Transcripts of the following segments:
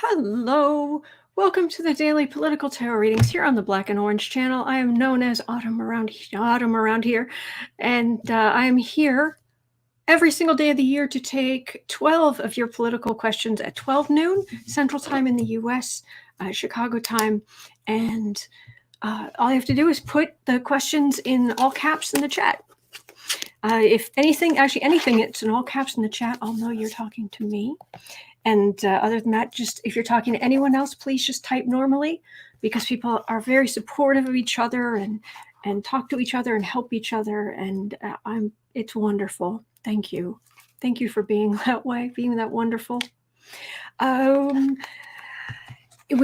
Hello, welcome to the daily political tarot readings here on the Black and Orange channel. I am known as Autumn around here, and I am here every single day of the year to take 12 of your political questions at 12 noon Central Time in the U.S., Chicago time, and all you have to do is put the questions in all caps in the chat. If anything, it's in all caps in the chat, I'll know you're talking to me. And other than that, just if you're talking to anyone else, please just type normally, because people are very supportive of each other and talk to each other and help each other. And it's wonderful. Thank you. Thank you for being that way, being that wonderful. We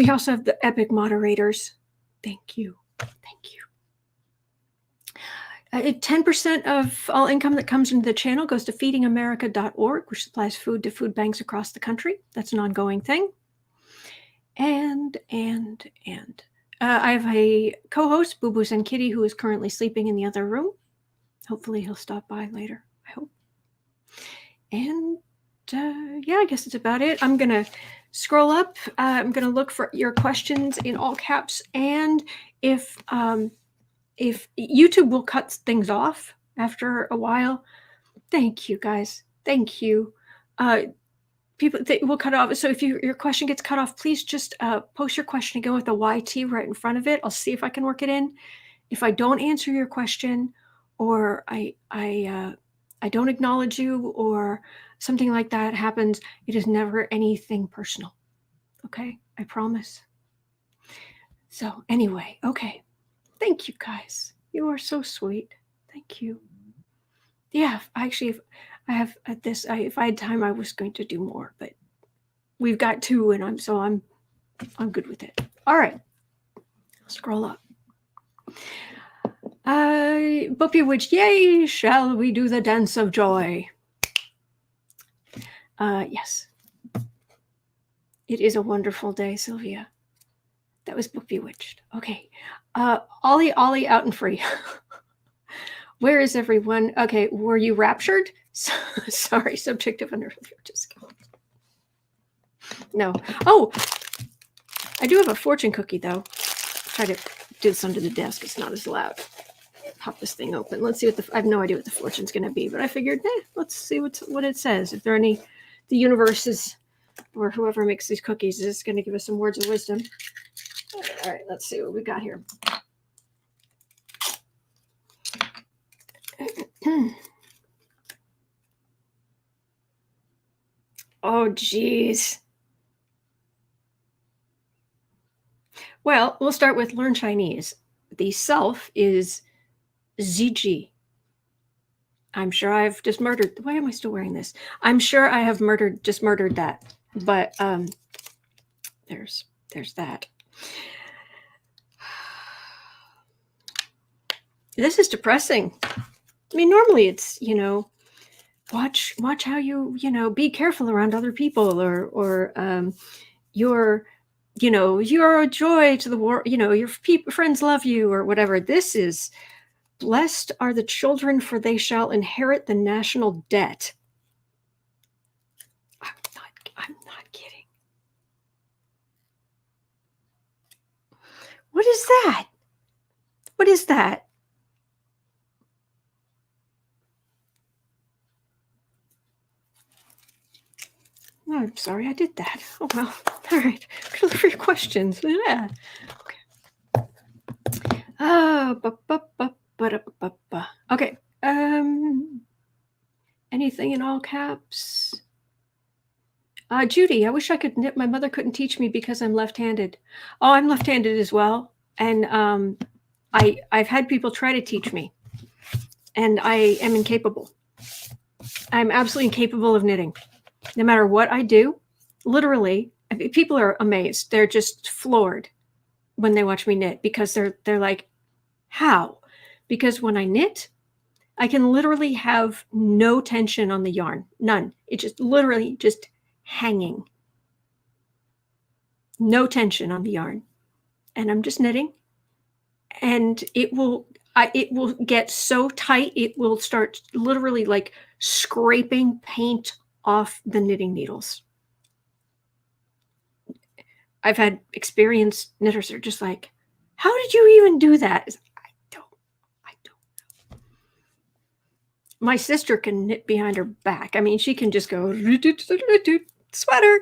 also have the epic moderators. Thank you. Thank you. 10% of all income that comes into the channel goes to feedingamerica.org, which supplies food to food banks across the country. That's an ongoing thing. And I have a co-host, Boo Boos and Kitty, who is currently sleeping in the other room. Hopefully he'll stop by later, I hope. And yeah, I guess that's about it. I'm going to scroll up. I'm going to look for your questions in all caps. And if YouTube will cut things off after a while, thank you guys. Thank you. People will cut off. So if your question gets cut off, please just post your question again with a YT right in front of it. I'll see if I can work it in. If I don't answer your question, or I don't acknowledge you, or something like that happens, it is never anything personal. Okay, I promise. So anyway, okay. Thank you guys. You are so sweet. Thank you. Yeah, actually, if I have at this, if I had time, I was going to do more, but we've got two, and I'm good with it. All right, I'll scroll up. Book Bewitched, yay! Shall we do the dance of joy? Yes. It is a wonderful day, Sylvia. That was Book Bewitched. Okay. Ollie, out and free. Where is everyone? Okay, were you raptured? Sorry, subjective under just no. Oh, I do have a fortune cookie though. Try to do this under the desk. It's not as loud. Pop this thing open. Let's see what I have no idea what the fortune's going to be, but I figured, let's see what it says. If there are any, the universe is, or whoever makes these cookies is going to give us some words of wisdom. All right, let's see what we got here. Oh, geez. Well, we'll start with learn Chinese. The self is ZG. I'm sure I've just murdered. Why am I still wearing this? I'm sure I have just murdered that. But there's that. This is depressing. I mean, normally it's, watch how you, be careful around other people, or you're a joy to the world, your friends love you, or whatever. This is, blessed are the children, for they shall inherit the national debt. I'm not kidding. What is that? What is that? Oh, I'm sorry I did that. Oh, well. All right. Good luck for your questions. Yeah. Okay. Okay. Anything in all caps? Judy, I wish I could knit. My mother couldn't teach me because I'm left-handed. Oh, I'm left-handed as well. And I've had people try to teach me, and I am incapable. I'm absolutely incapable of knitting. No matter what I do, literally, people are amazed. They're just floored when they watch me knit, because they're like, how? Because when I knit, I can literally have no tension on the yarn, none. It just literally just hanging. No tension on the yarn. And I'm just knitting, and it will get so tight, it will start literally like scraping paint off the knitting needles. I've had experienced knitters that are just like, how did you even do that? I don't. My sister can knit behind her back. I mean, she can just go sweater.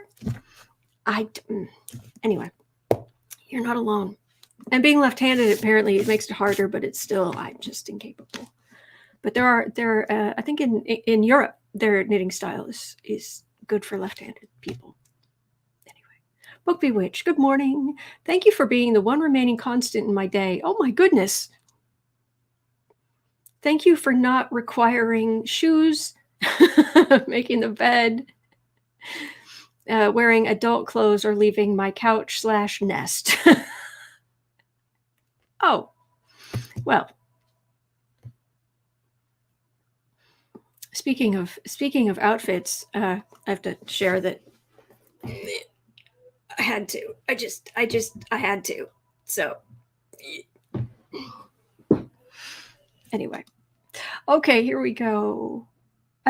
Anyway, you're not alone. And being left-handed, apparently, it makes it harder, but it's still, I'm just incapable. But I think in Europe, their knitting style is good for left-handed people. Anyway, Book Bewitched, good morning. Thank you for being the one remaining constant in my day. Oh my goodness. Thank you for not requiring shoes, making the bed, wearing adult clothes, or leaving my couch/nest. Oh, well. Speaking of outfits, I have to share that I had to. I had to. So anyway, okay, here we go.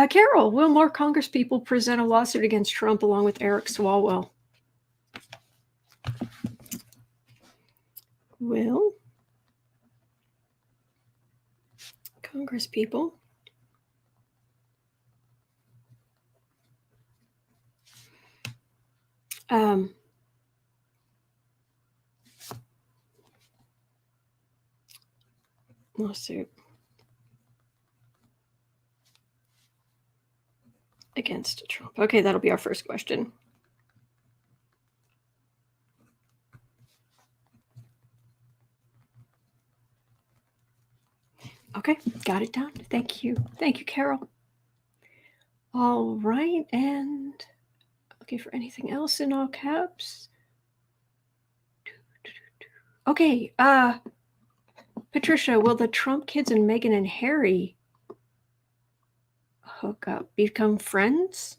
Carol, will more Congresspeople present a lawsuit against Trump along with Eric Swalwell? Will Congresspeople lawsuit against Trump? Okay, that'll be our first question. Okay, got it down. Thank you. Thank you, Carol. All right, and looking for anything else in all caps. Okay, Patricia, will the Trump kids and Meghan and Harry hook up, become friends?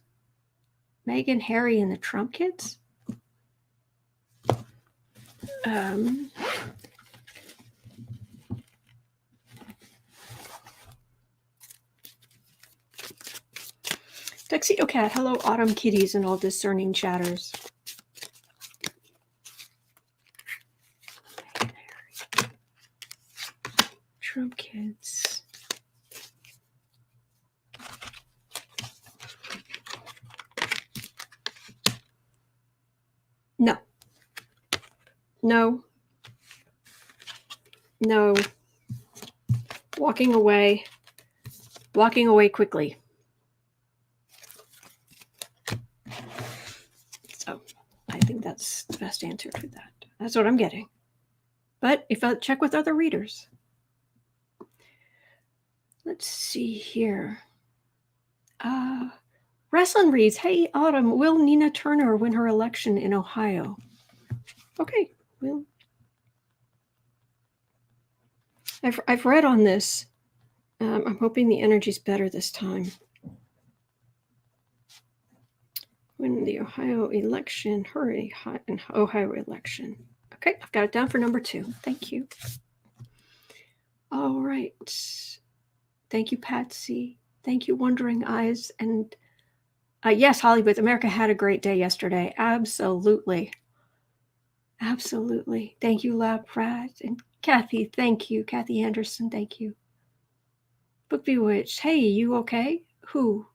Meghan, Harry, and the Trump kids? Tuxedo Cat, hello, autumn kitties and all discerning chatters. Trump kids. No. No. No. Walking away quickly. So I think that's the best answer to that. That's what I'm getting. But if I check with other readers. Let's see here. Wrestling reads, hey, Autumn, will Nina Turner win her election in Ohio? Okay, well, I've read on this. I'm hoping the energy's better this time. Win the Ohio election, hurry, Ohio election. Okay, I've got it down for number 2. Thank you. All right. Thank you, Patsy. Thank you, Wondering Eyes. And yes, Hollywood, America had a great day yesterday. Absolutely. Absolutely. Thank you, Lab Rat. And Kathy, thank you. Kathy Anderson, thank you. Book Bewitched. Hey, you okay? Who?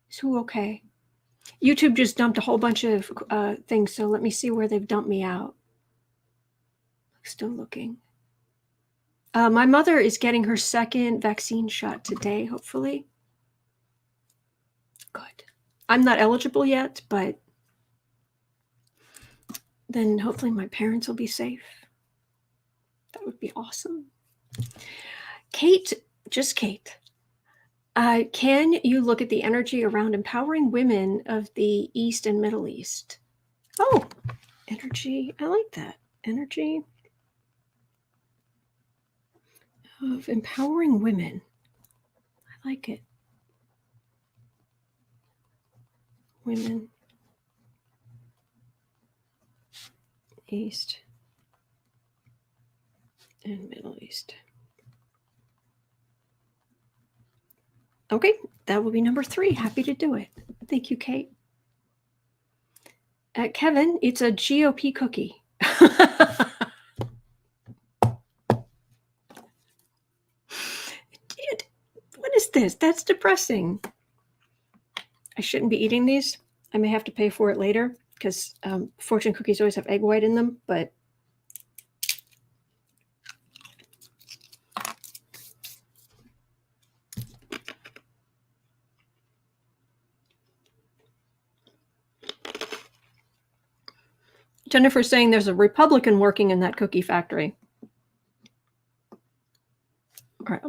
Is who okay? YouTube just dumped a whole bunch of things, so let me see where they've dumped me out. Still looking. My mother is getting her second vaccine shot today, hopefully. Good. I'm not eligible yet, but then hopefully my parents will be safe. That would be awesome. Kate, just Kate. Can you look at the energy around empowering women of the East and Middle East? Oh, energy. I like that. Energy of empowering women. I like it. Women. East and Middle East. Okay, that will be number 3. Happy to do it. Thank you, Kate. Kevin, it's a GOP cookie. Dude, what is this? That's depressing. I shouldn't be eating these. I may have to pay for it later because fortune cookies always have egg white in them, but Jennifer's saying there's a Republican working in that cookie factory. All right.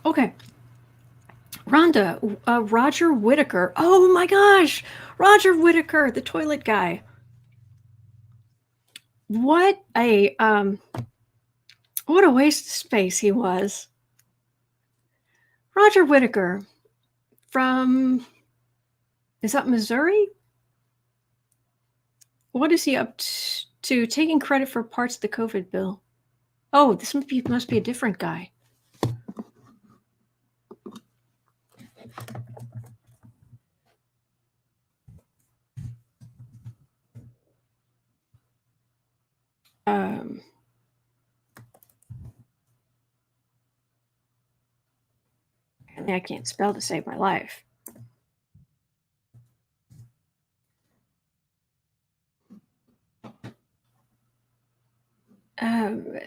Okay. Rhonda, Roger Wicker. Oh my gosh, Roger Wicker, the toilet guy. What a waste of space he was. Roger Wicker from, is that Missouri? What is he up to? Taking credit for parts of the COVID bill. Oh, this must be a different guy. I can't spell to save my life.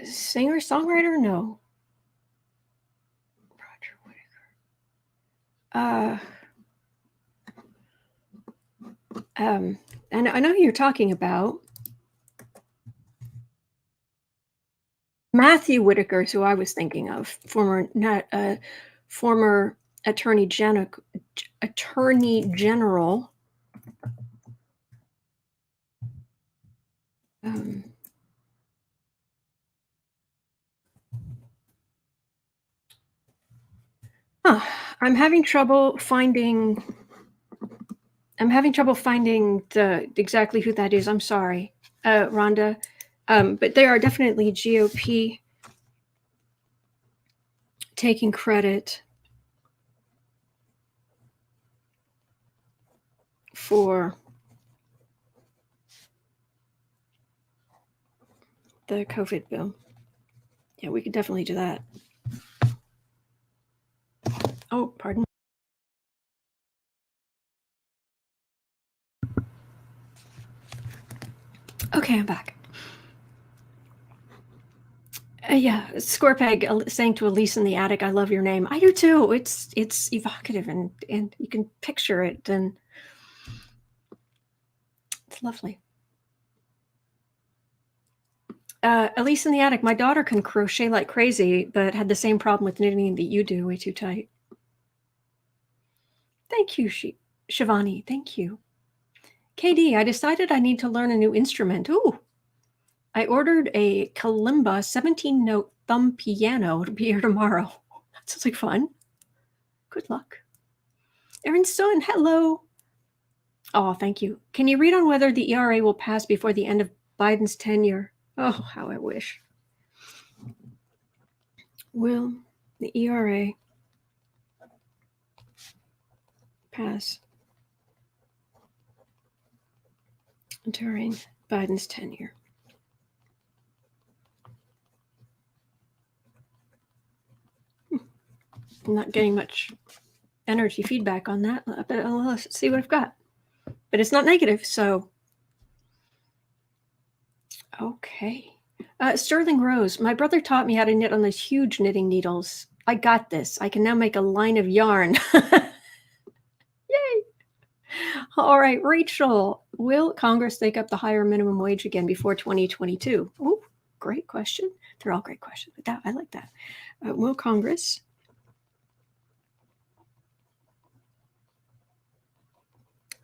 Singer songwriter? No. Roger Wicker. And I know who you're talking about. Matthew Whitaker is who I was thinking of, former attorney general. I'm having trouble finding exactly who that is. I'm sorry, Rhonda. But they are definitely GOP taking credit for the COVID bill. Yeah, we could definitely do that. Oh, pardon. Okay, I'm back. Yeah, Squarepeg saying to Elise in the attic, "I love your name." I do too. It's evocative and you can picture it, and it's lovely. Elise in the attic. My daughter can crochet like crazy, but had the same problem with knitting that you do, way too tight. Thank you, Shivani. Thank you. KD, I decided I need to learn a new instrument. Ooh, I ordered a kalimba 17-note thumb piano. It'll be here tomorrow. That sounds like fun. Good luck. Aaron Stone, hello. Oh, thank you. Can you read on whether the ERA will pass before the end of Biden's tenure? Oh, how I wish. Will the ERA pass during Biden's tenure? I'm not getting much energy feedback on that, but let's see what I've got. But it's not negative, so okay. Sterling Rose, my brother taught me how to knit on those huge knitting needles. I got this. I can now make a line of yarn. Yay! All right, Rachel, will Congress take up the higher minimum wage again before 2022? Oh, great question. They're all great questions, but I like that. Will Congress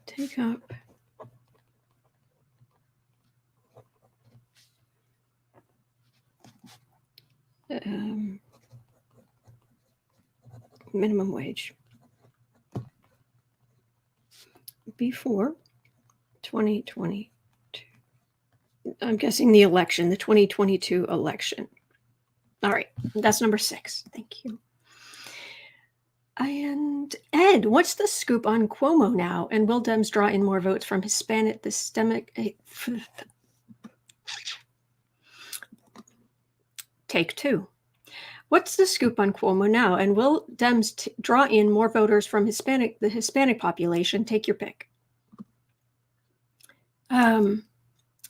take up minimum wage? before 2022. I'm guessing the election, the 2022 election. All right, that's number 6. Thank you. And Ed, what's the scoop on Cuomo now? And will Dems draw in more votes from Hispanic, the systemic? Take 2. What's the scoop on Cuomo now? And will Dems draw in more voters from the Hispanic population? Take your pick.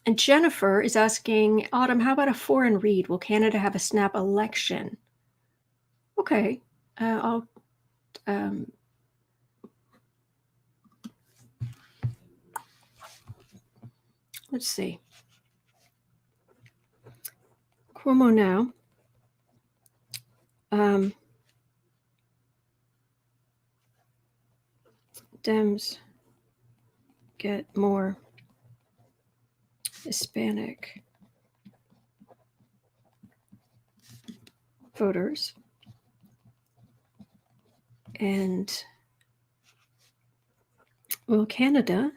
And Jennifer is asking, Autumn, how about a foreign read? Will Canada have a snap election? Okay, I'll. Let's see. Cuomo now. Dems get more Hispanic voters, and Canada,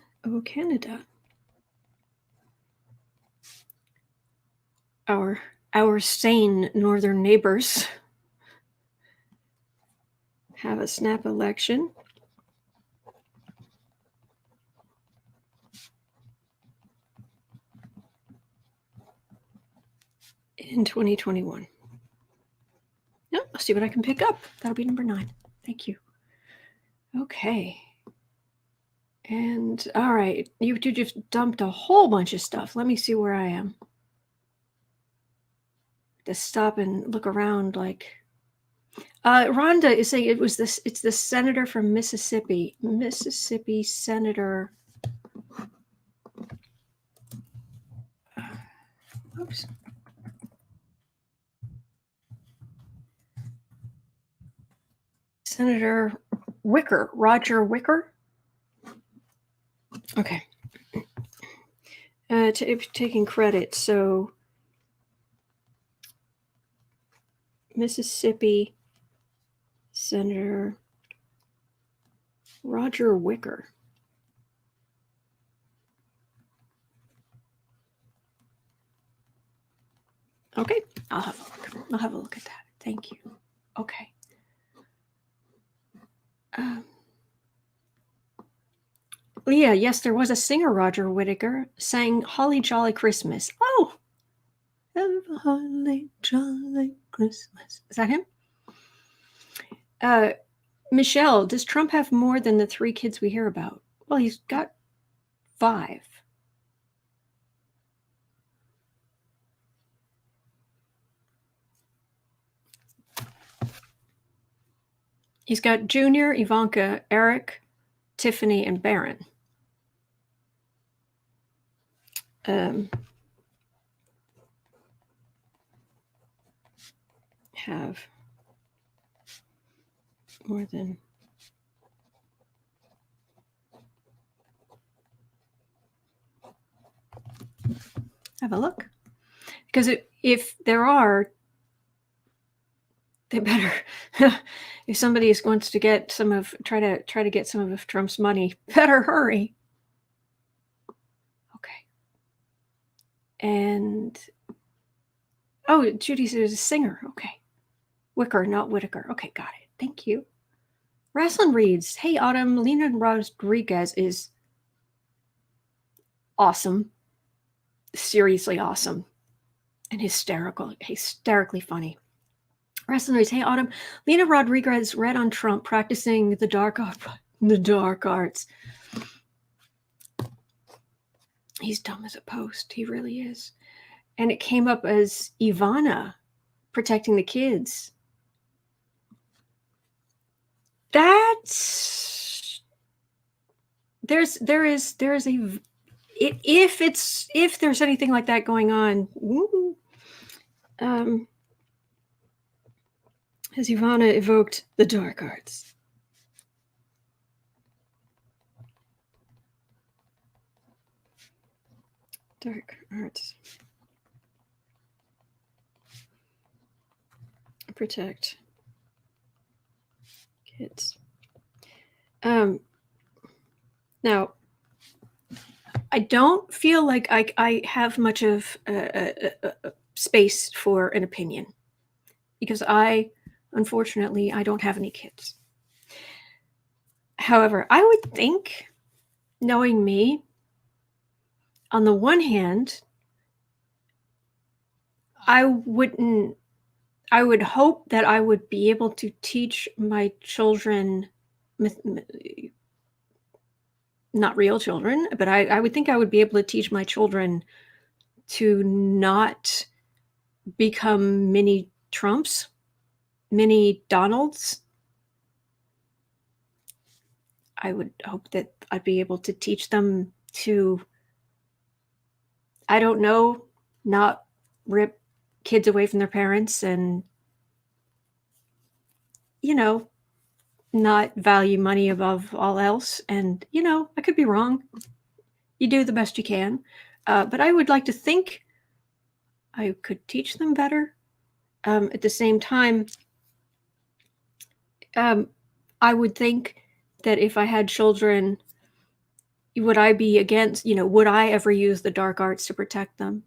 our sane northern neighbors have a snap election. In 2021. Yeah, I'll see what I can pick up. That'll be number 9. Thank you. Okay. And all right, you two just dumped a whole bunch of stuff. Let me see where I am. To stop and look around like Rhonda is saying it's the senator from Mississippi Senator. Oops. Senator Wicker, Roger Wicker. Okay. Taking credit. So Mississippi Senator Roger Wicker. Okay, I'll have a look at that. Thank you. Okay. Leah, yes, there was a singer, Roger Whittaker, sang Holly Jolly Christmas. Oh, have a holly jolly Christmas. Is that him? Michelle, does Trump have more than the 3 kids we hear about? Well, he's got 5. He's got Junior, Ivanka, Eric, Tiffany, and Barron. Have more than have a look, because if there are, they better. If somebody wants to get try to get some of Trump's money, better hurry. Okay. And Judy says a singer. Okay. Wicker, not Whittaker. Okay, got it. Thank you. Wrestling reads, hey, Autumn, Lena Rodriguez is awesome. Seriously awesome. And hysterically funny. Wrestling reads, hey, Autumn, Lena Rodriguez read on Trump practicing the dark arts. He's dumb as a post. He really is. And it came up as Ivana protecting the kids. That's if there's anything like that going on, has Ivana evoked the dark arts? Dark arts. Protect kids. Now, I don't feel like I have much of a space for an opinion because unfortunately, I don't have any kids. However, I would think, knowing me, on the one hand, I would hope that I would be able to teach my children, not real children, but I would think I would be able to teach my children to not become mini Trumps, mini Donalds. I would hope that I'd be able to teach them to, I don't know, not rip kids away from their parents and, not value money above all else. And, I could be wrong. You do the best you can. But I would like to think I could teach them better. At the same time, I would think that if I had children, would I be against, would I ever use the dark arts to protect them?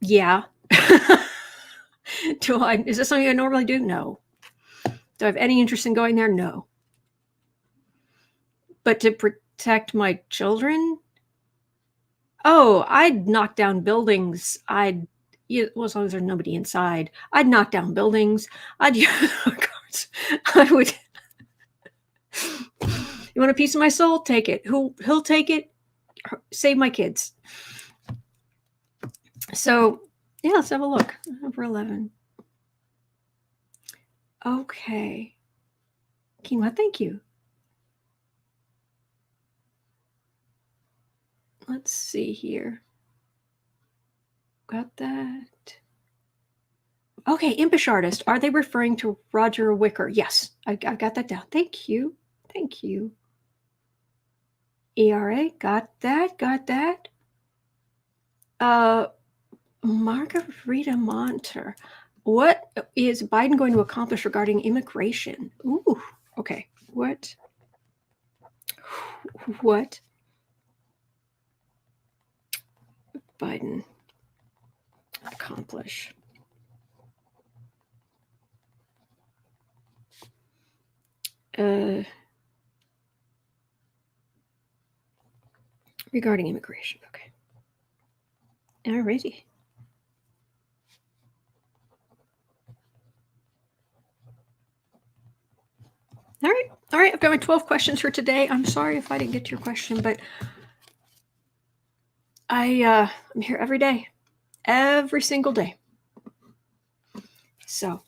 Yeah. Is this something I normally do? No. Do I have any interest in going there? No. But to protect my children? Oh, I'd knock down buildings. Well, as long as there's nobody inside, I'd knock down buildings. I'd use cards. I would. You want a piece of my soul? Take it. He'll take it. Save my kids. So, yeah, let's have a look. Number 11. Okay. Kima, thank you. Let's see here. Got that. Okay, impish artist. Are they referring to Roger Wicker? Yes, I got that down. Thank you. Thank you. ERA, got that. Margarita Monter. What is Biden going to accomplish regarding immigration? Ooh, okay. What Biden accomplish? Regarding immigration. Okay. Alrighty. All right. I've got my 12 questions for today. I'm sorry if I didn't get to your question, but I'm here every day, every single day. So,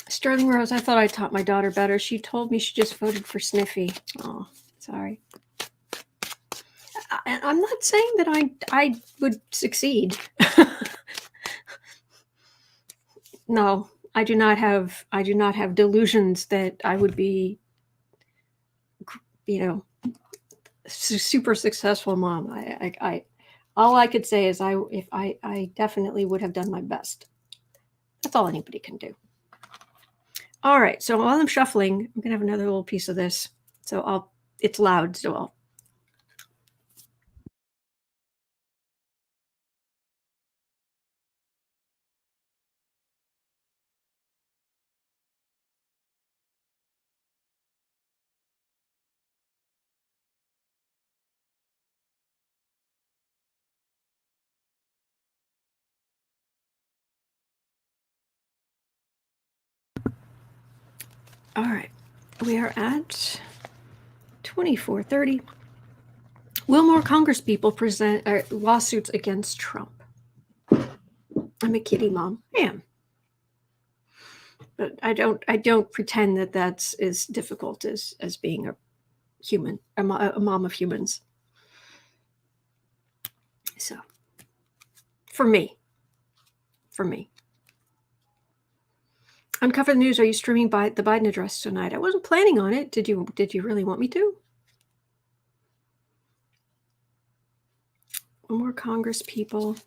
Sterling Rose, I thought I taught my daughter better. She told me she just voted for Sniffy. Oh, sorry. I'm not saying that I would succeed. No, I do not have delusions that I would be, super successful mom. I all I could say is I definitely would have done my best. That's all anybody can do. All right, so while I'm shuffling, I'm gonna have another little piece of this. So it's loud, so I'll. All right, we are at 24:30. Will more Congresspeople present lawsuits against Trump? I'm a kitty mom. I am. But I don't pretend that that's as difficult as being a human, a mom of humans. So, for me. Uncover the news. Are you streaming by the Biden address tonight? I wasn't planning on it. Did you really want me to? More Congress people.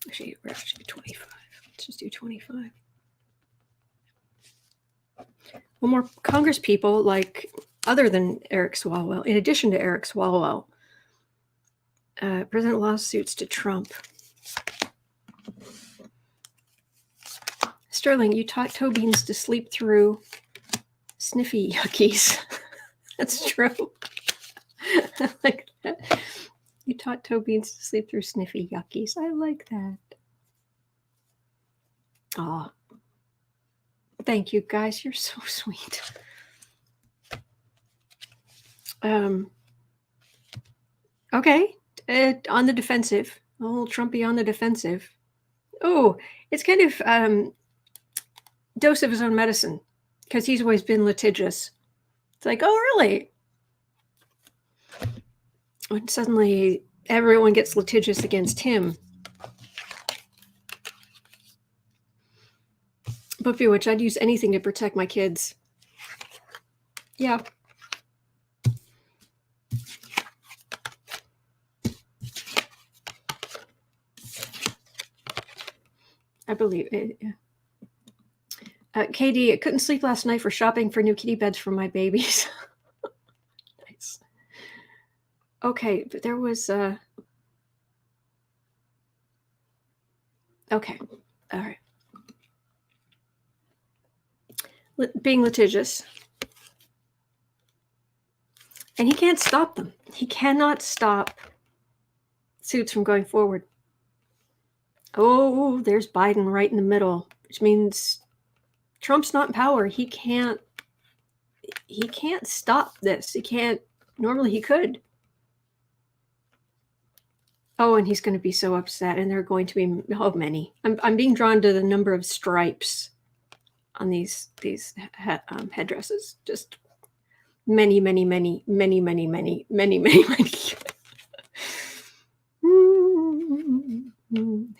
Actually, we're actually 25. Let's just do 25. One more Congresspeople, like other than Eric Swalwell, in addition to Eric Swalwell, present lawsuits to Trump. Sterling, you taught toe beans to sleep through sniffy yuckies. That's true. I like that. You taught toe beans to sleep through sniffy yuckies. I like that. Aw. Thank you, guys. You're so sweet. Okay. On the defensive. Old Trumpy on the defensive. Oh, it's kind of dose of his own medicine, because he's always been litigious. It's like, oh, really? When suddenly everyone gets litigious against him. But for which I'd use anything to protect my kids. Yeah. I believe it. Yeah. KD, I couldn't sleep last night for shopping for new kitty beds for my babies. Nice. Okay, but there was okay. All right. Being litigious. And he can't stop them. He cannot stop suits from going forward. Oh, there's Biden right in the middle, which means Trump's not in power. He can't stop this. He can't. Normally he could. Oh, and he's going to be so upset, and there are going to be many. I'm being drawn to the number of stripes on these headdresses. Just many.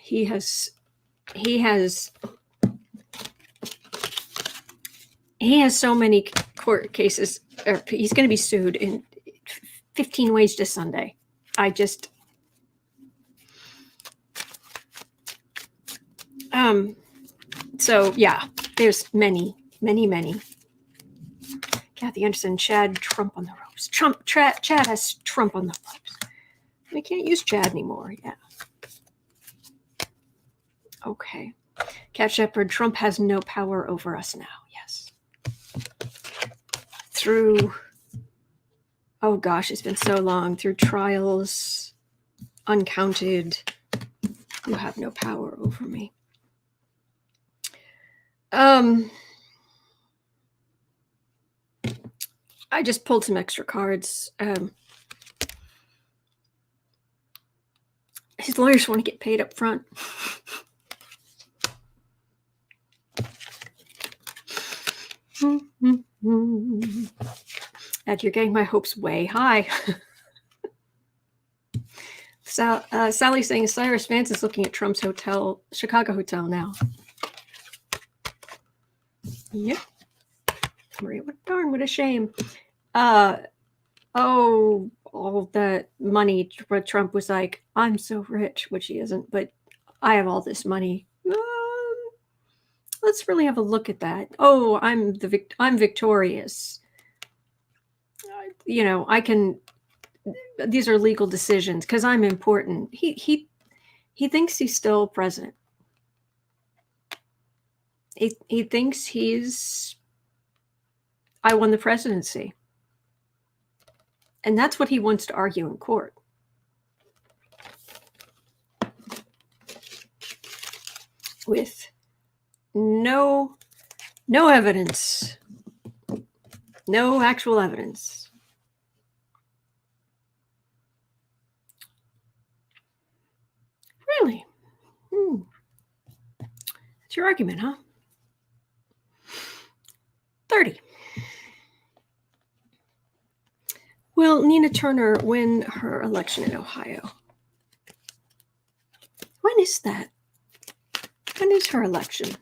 He has so many court cases. He's going to be sued in 15 ways to Sunday. So yeah, there's many. Kathy Anderson, Chad, Trump on the ropes. Chad has Trump on the ropes. We can't use Chad anymore. Yeah. Okay. Cat Shepard, Trump has no power over us now. Yes. Through, oh gosh, it's been so long. Through trials, uncounted, you have no power over me. I just pulled some extra cards. His lawyers want to get paid up front. Ed, you're getting my hopes way high. Sally's saying Cyrus Vance is looking at Trump's hotel, Chicago hotel now. Yep. Maria, what a shame. All that money, where Trump was like, I'm so rich, which he isn't, but I have all this money. Let's really have a look at that. Oh, I'm victorious. I can. These are legal decisions because I'm important. He thinks he's still president. He thinks I won the presidency. And that's what he wants to argue in court. With no evidence. No actual evidence. Really? That's your argument, huh? 30. Will Nina Turner win her election in Ohio? When is that? When is her election?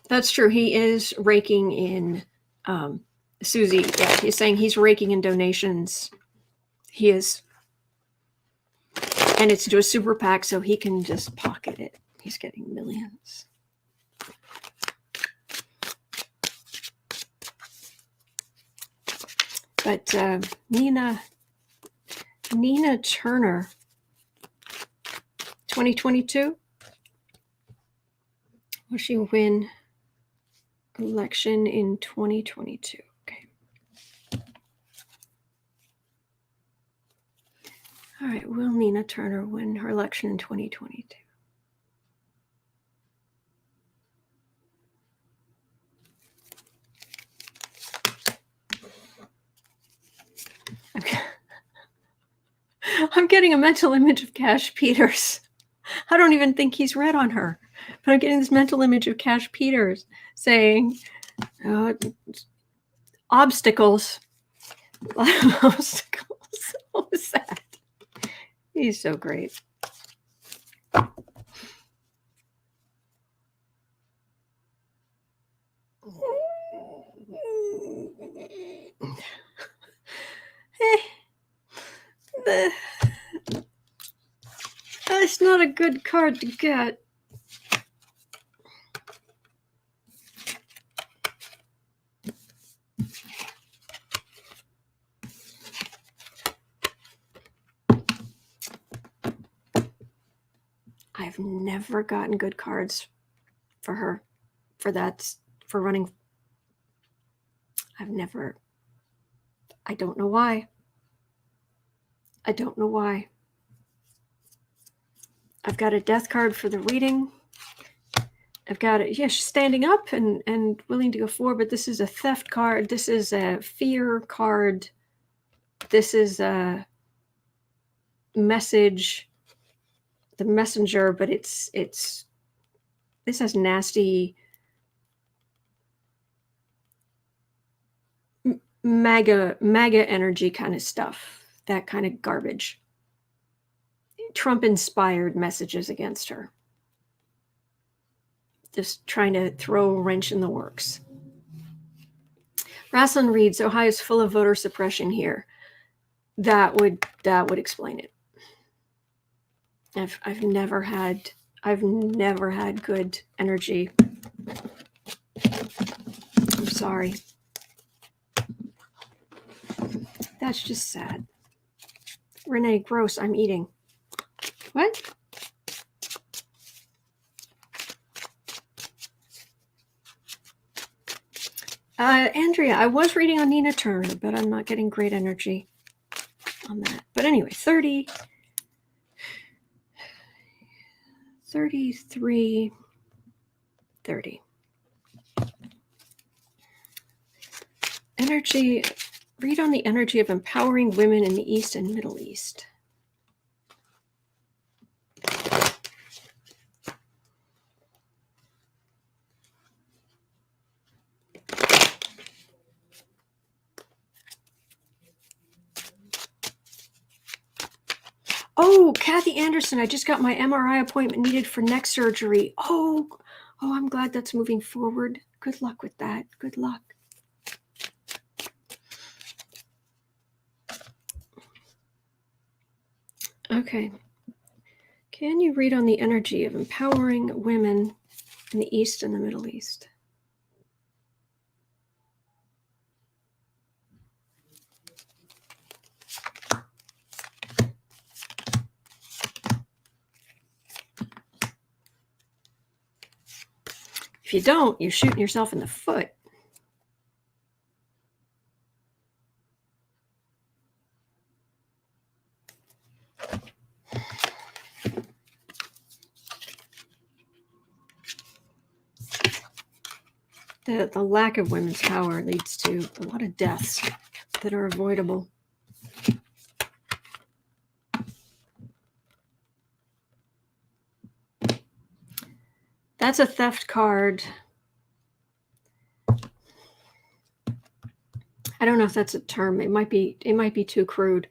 That's true. He is raking in Susie, yeah, he's saying he's raking in donations. He is. And it's to a super PAC, so he can just pocket it. He's getting millions. But Nina Turner, 2022. Will she win election in 2022? Okay. All right. Will Nina Turner win her election in 2022? Okay. I'm getting a mental image of Cash Peters. I don't even think he's read on her, but I'm getting this mental image of Cash Peters saying, obstacles. Obstacles. What was that? He's so great. That's not a good card to get. I've never gotten good cards for her, for running. I don't know why. I've got a death card for the reading. I've got it. Yeah, she's standing up and willing to go forward, but this is a theft card. This is a fear card. This is a message, the messenger, but it's this has nasty MAGA energy kind of stuff, that kind of garbage. Trump-inspired messages against her. Just trying to throw a wrench in the works. Rasslin reads, Ohio is full of voter suppression here. That would explain it. I've never had good energy. I'm sorry. That's just sad. Renee, gross, I'm eating. What? Andrea, I was reading on Nina Turner, but I'm not getting great energy on that. But anyway, 33, 30. Energy, read on the energy of empowering women in the East and Middle East. Oh, Kathy Anderson, I just got my MRI appointment needed for neck surgery. Oh, I'm glad that's moving forward. Good luck with that. Good luck. Okay. Can you read on the energy of empowering women in the East and the Middle East? If you don't, you're shooting yourself in the foot. The lack of women's power leads to a lot of deaths that are avoidable. That's a theft card. I don't know if that's a term. It might be too crude.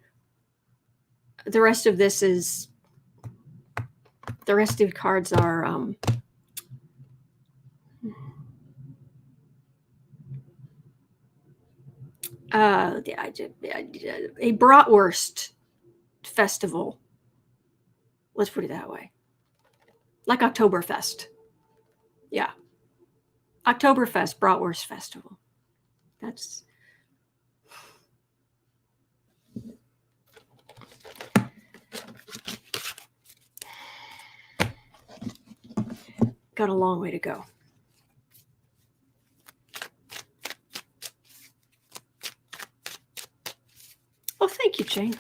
The rest of this is, the rest of the cards are a bratwurst festival. Let's put it that way. Like Oktoberfest. Yeah. Oktoberfest, bratwurst festival. That's... got a long way to go. Oh, thank you, Jane.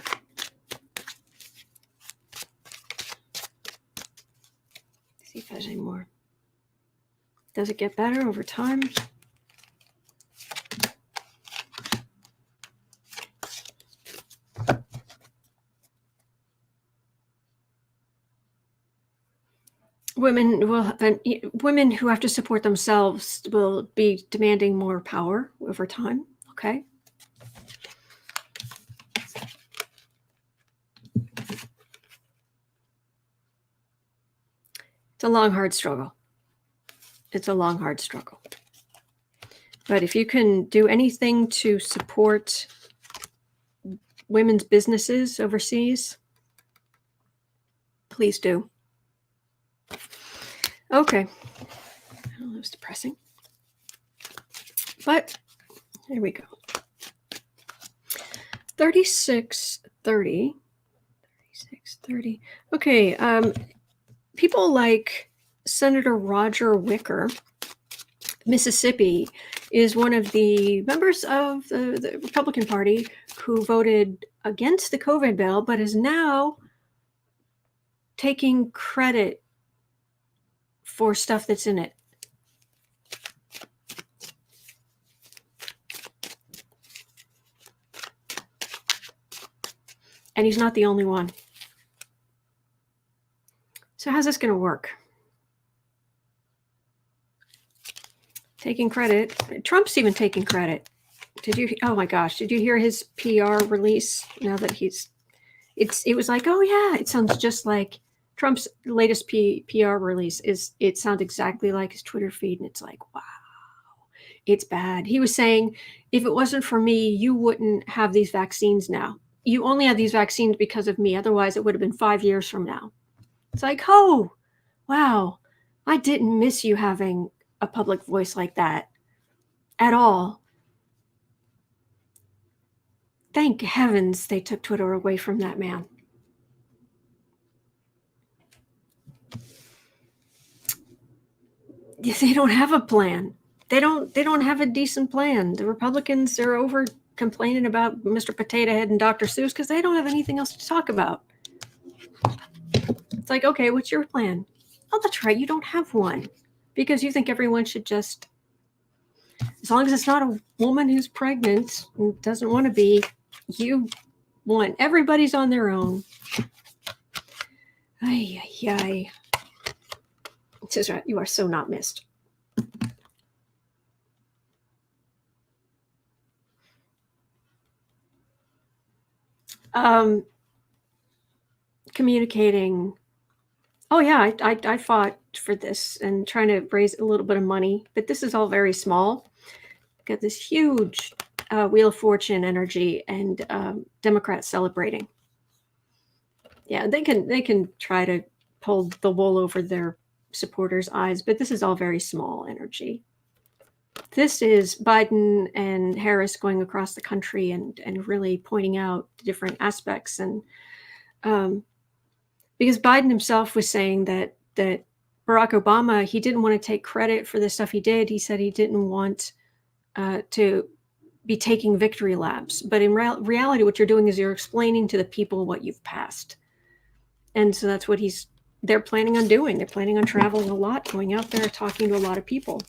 See if there's any more. Does it get better over time? Women who have to support themselves will be demanding more power over time. Okay. It's a long, hard struggle. It's a long, hard struggle. But if you can do anything to support women's businesses overseas, please do. Okay. Oh, that was depressing. But here we go. 3630. 3630. Okay. People like Senator Roger Wicker, Mississippi, is one of the members of the Republican Party who voted against the COVID bill, but is now taking credit for stuff that's in it. And he's not the only one. So how's this going to work? Taking credit. Trump's even taking credit. Oh my gosh, did you hear his PR release now that it was like, oh yeah, it sounds just like Trump's latest PR release it sounds exactly like his Twitter feed. And it's like, wow, it's bad. He was saying, if it wasn't for me, you wouldn't have these vaccines now. You only have these vaccines because of me. Otherwise it would have been 5 years from now. It's like, oh, wow, I didn't miss you having a public voice like that at all. Thank heavens they took Twitter away from that man. They don't have a plan. They don't have a decent plan. The Republicans are over complaining about Mr. Potato Head and Dr. Seuss because they don't have anything else to talk about. It's like, okay, what's your plan? Oh, that's right, you don't have one. Because you think everyone should just, as long as it's not a woman who's pregnant and doesn't want to be, you want, everybody's on their own. Ay, ay, ay. It says, right, you are so not missed. Communicating. Oh yeah, I fought for this and trying to raise a little bit of money, but this is all very small. Got this huge Wheel of Fortune energy and Democrats celebrating. Yeah, they can try to pull the wool over their supporters' eyes, but this is all very small energy. This is Biden and Harris going across the country and really pointing out the different aspects. And because Biden himself was saying that Barack Obama, he didn't want to take credit for the stuff he did. He said he didn't want to be taking victory laps. But in reality, what you're doing is you're explaining to the people what you've passed. And so that's what they're planning on doing. They're planning on traveling a lot, going out there, talking to a lot of people.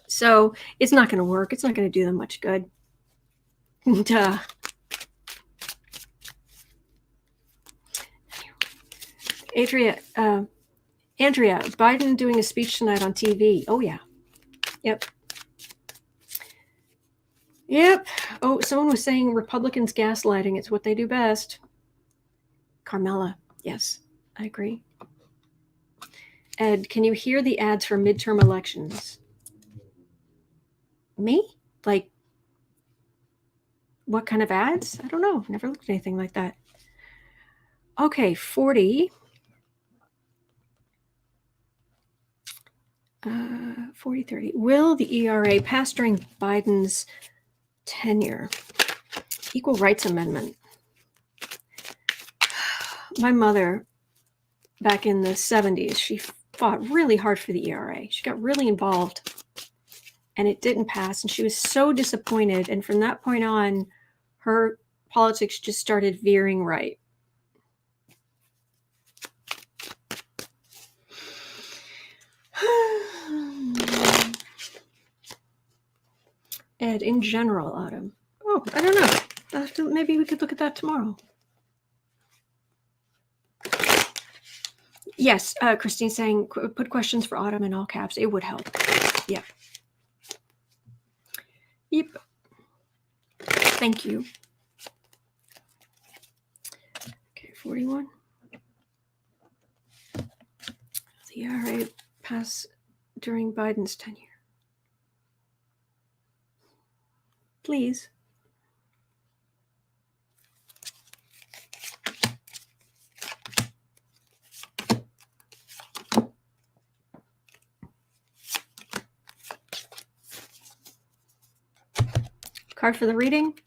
So it's not going to work. It's not going to do them much good. And, Andrea, Biden doing a speech tonight on TV. Oh, yeah. Yep. Oh, someone was saying Republicans gaslighting. It's what they do best. Carmela. Yes, I agree. Ed, can you hear the ads for midterm elections? Me? Like What kind of ads? I don't know. Never looked at anything like that. Okay, 40. 40-30. Will the ERA pass during Biden's tenure? Equal Rights Amendment. My mother, back in the 70s, she fought really hard for the ERA. She got really involved, and it didn't pass, and she was so disappointed. And from that point on, her politics just started veering right. Ed, in general, Autumn. Oh, I don't know. Maybe we could look at that tomorrow. Yes, Christine's saying put questions for Autumn in all caps. It would help. Yeah. Yep. Thank you. Okay, 41. The ERA pass during Biden's tenure. Please. Card for the reading.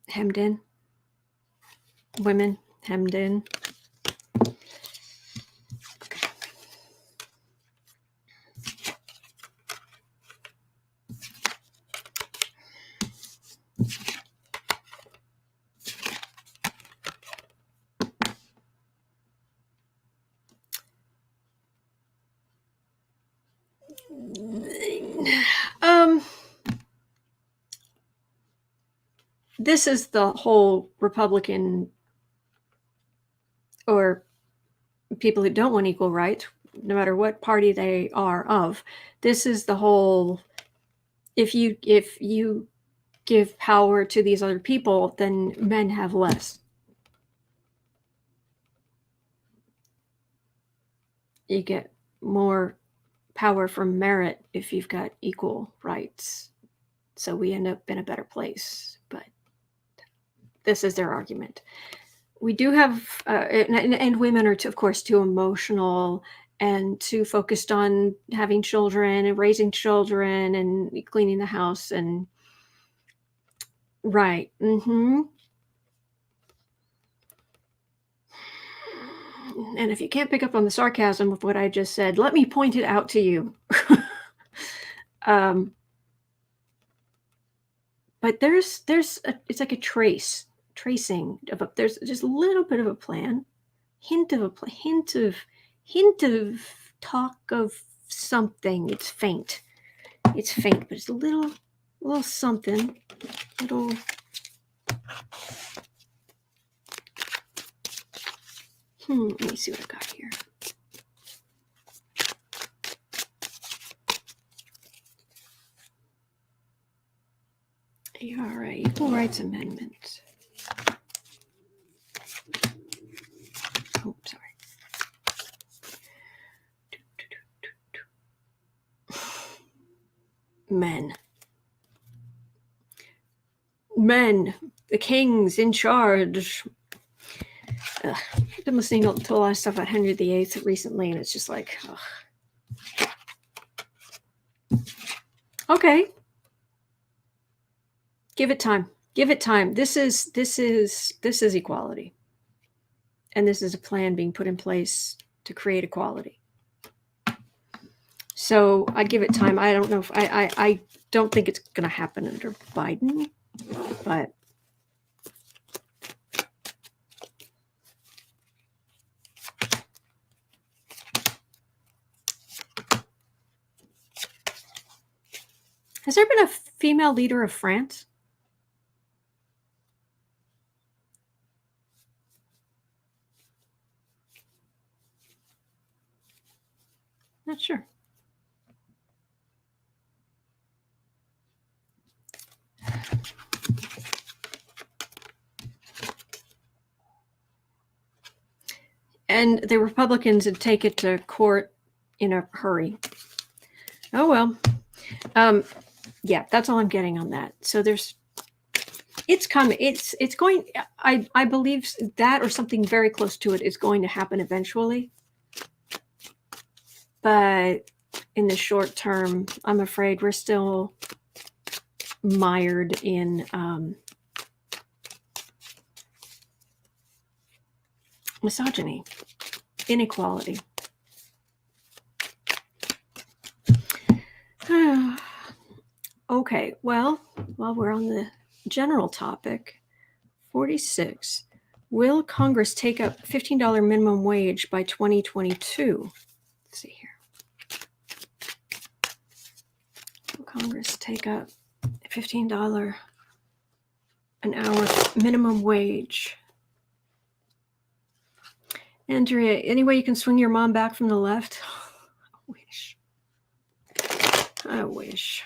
Hemmed in. Women hemmed in. This is the whole Republican or people who don't want equal rights, no matter what party they are of. This is the whole, if you give power to these other people, then men have less. You get more power from merit if you've got equal rights. So we end up in a better place. But this is their argument. We do have, and women are, of course, too emotional and too focused on having children and raising children and cleaning the house and right. Mm-hmm. And if you can't pick up on the sarcasm of what I just said, let me point it out to you. But it's like a tracing of there's just a little bit of a plan, hint of talk of something. It's faint, but it's a little something, little. Let me see what I got here. ERA, Equal Rights Amendment. Oh, sorry. Men, the kings in charge. I've been listening to a lot of stuff about Henry VIII recently, and it's just like, okay. Give it time. This is equality. And this is a plan being put in place to create equality. So I give it time. I don't know if I don't think it's going to happen under Biden, but has there been a female leader of France? Not sure. And the Republicans would take it to court in a hurry. Oh, well. Yeah, that's all I'm getting on that. So it's coming. It's going. I believe that or something very close to it is going to happen eventually. But in the short term, I'm afraid we're still mired in misogyny, inequality. Okay, well, while we're on the general topic, 46. Will Congress take up $15 minimum wage by 2022? Let's see here. Will Congress take up $15 an hour minimum wage? Andrea, any way you can swing your mom back from the left? I wish. I wish.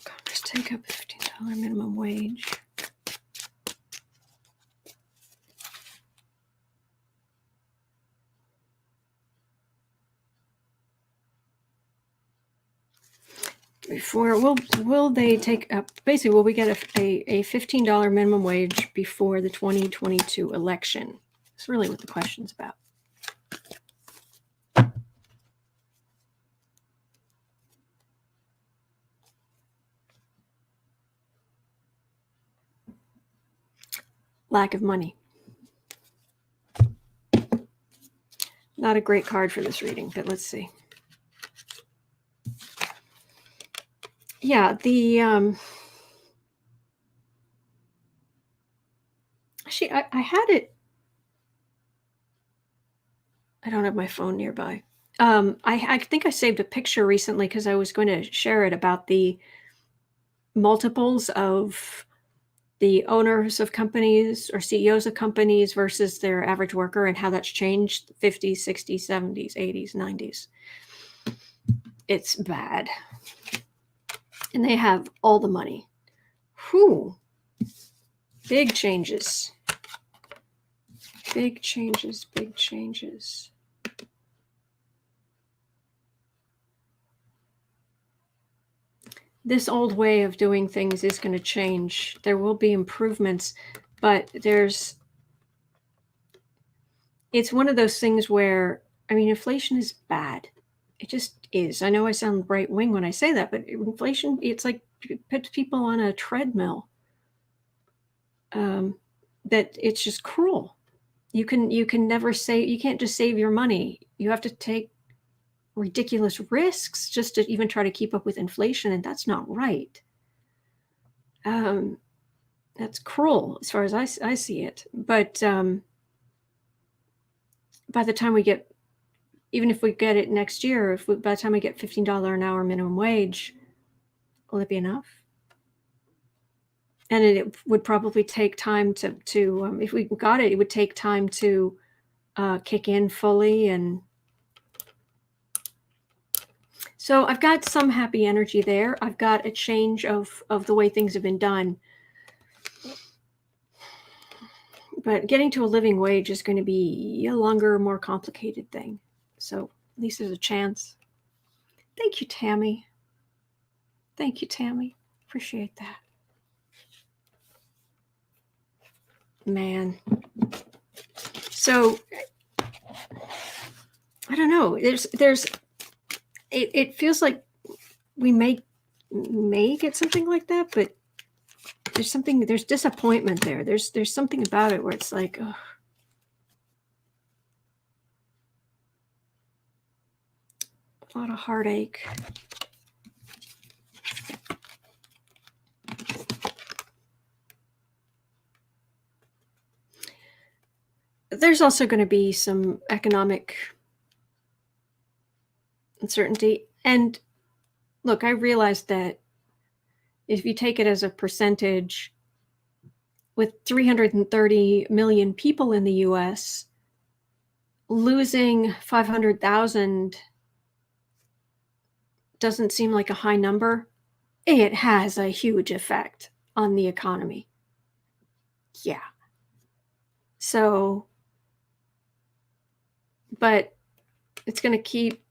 Congress take up $15 minimum wage. Before will they take up basically will we get a $15 minimum wage before the 2022 election? That's really what the question's about. Lack of money. Not a great card for this reading, but let's see. Yeah, the actually I had it. I don't have my phone nearby. I think I saved a picture recently because I was going to share it about the multiples of the owners of companies or CEOs of companies versus their average worker and how that's changed 50s, 60s, 70s, 80s, 90s. It's bad. And they have all the money. Whew. Big changes. Big changes, big changes. This old way of doing things is going to change. There will be improvements, but it's one of those things where, I mean, inflation is bad. It just is. I know I sound right wing when I say that, but inflation, it's like it puts people on a treadmill. That it's just cruel. You can never you can't just save your money. You have to take ridiculous risks just to even try to keep up with inflation, and that's not right. That's cruel as far as I see it. But by the time we get, even if we get it next year, by the time we get $15 an hour minimum wage, will it be enough? And it would probably take time to if we got it, it would take time to kick in fully. And so I've got some happy energy there. I've got a change of the way things have been done. But getting to a living wage is going to be a longer, more complicated thing. So at least there's a chance. Thank you, Tammy. Thank you, Tammy. Appreciate that. Man. So I don't know. It feels like we may get something like that, but there's disappointment there. There's something about it where it's like, oh. A lot of heartache. There's also going to be some economic uncertainty. And look, I realize that if you take it as a percentage, with 330 million people in the US, losing 500,000 doesn't seem like a high number. It has a huge effect on the economy. Yeah. So, but it's going to keep,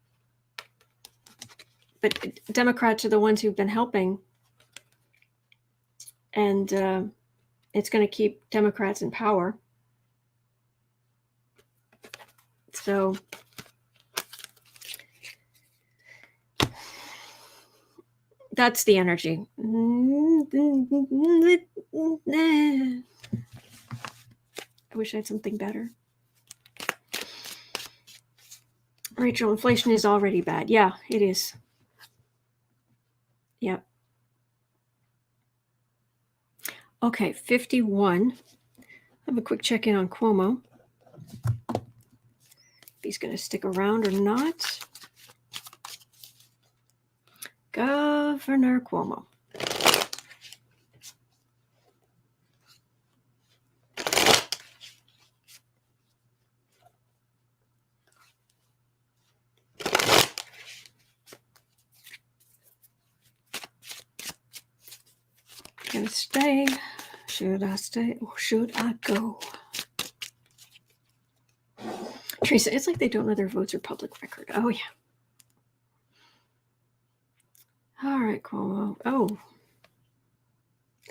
but Democrats are the ones who've been helping. And it's going to keep Democrats in power. So that's the energy. I wish I had something better. Rachel, inflation is already bad. Yeah, it is. Yep. Okay, 51. Have a quick check-in on Cuomo. If he's going to stick around or not. Governor Cuomo. Gonna stay? Should I stay or should I go? Teresa, it's like they don't know their votes are public record. Oh, yeah. All right, Cuomo. Oh.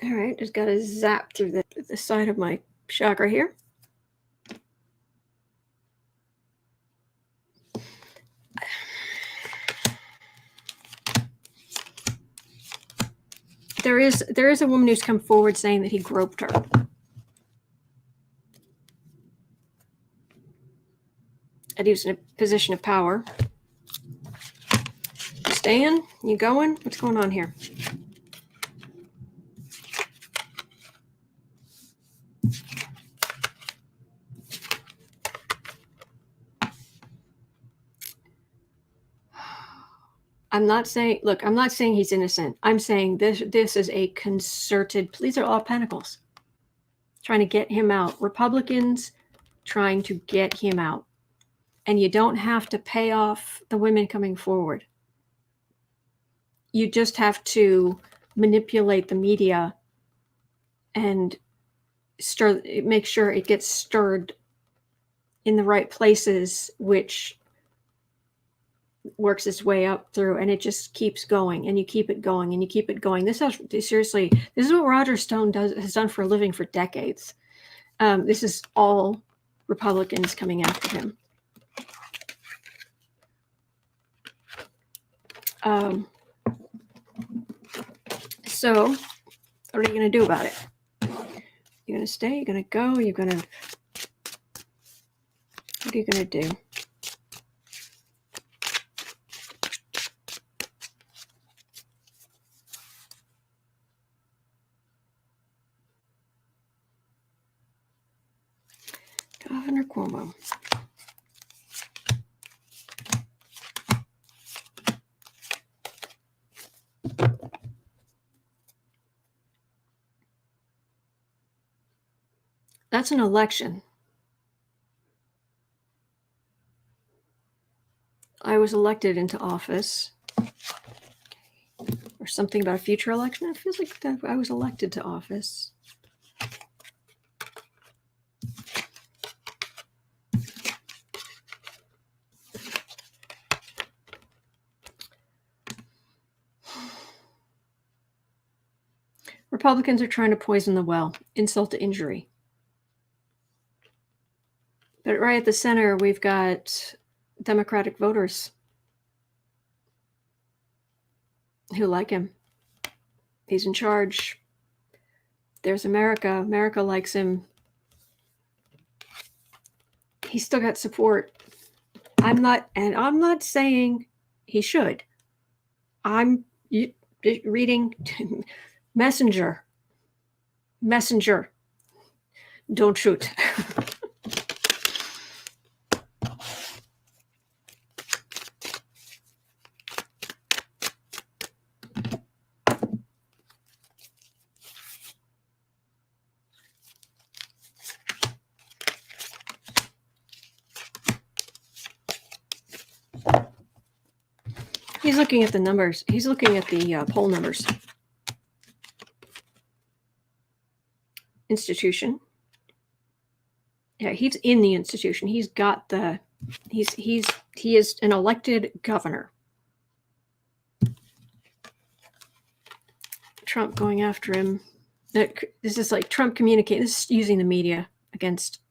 All right, just got to zap through the side of my chakra here. There is a woman who's come forward saying that he groped her. And he was in a position of power. You staying? You going? What's going on here? I'm not saying he's innocent. I'm saying this is a concerted, these are all pentacles, trying to get him out. Republicans trying to get him out. And you don't have to pay off the women coming forward. You just have to manipulate the media and make sure it gets stirred in the right places, which works its way up through, and it just keeps going, and you keep it going, and you keep it going. This is what Roger Stone has done for a living for decades. This is all Republicans coming after him. So what are you going to do about it? You're going to stay? You're going to go? What are you going to do? Governor Cuomo. That's an election. I was elected into office. Or something about a future election. It feels like that I was elected to office. Republicans are trying to poison the well, insult to injury. But right at the center, we've got Democratic voters who like him. He's in charge. There's America. America likes him. He's still got support. I'm not saying he should. I'm reading Messenger. Don't shoot. He's looking at the numbers. He's looking at the poll numbers. Institution. Yeah, he's in the institution. He's got the. He is an elected governor. Trump going after him. This is like Trump communicating. This is using the media against.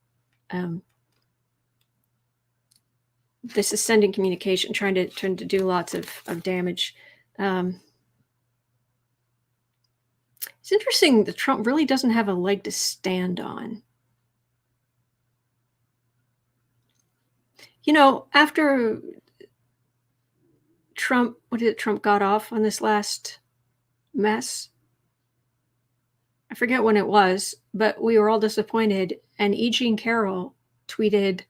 This is sending communication, trying to do lots of damage. It's interesting that Trump really doesn't have a leg to stand on. You know, after Trump got off on this last mess? I forget when it was, but we were all disappointed. And E. Jean Carroll tweeted,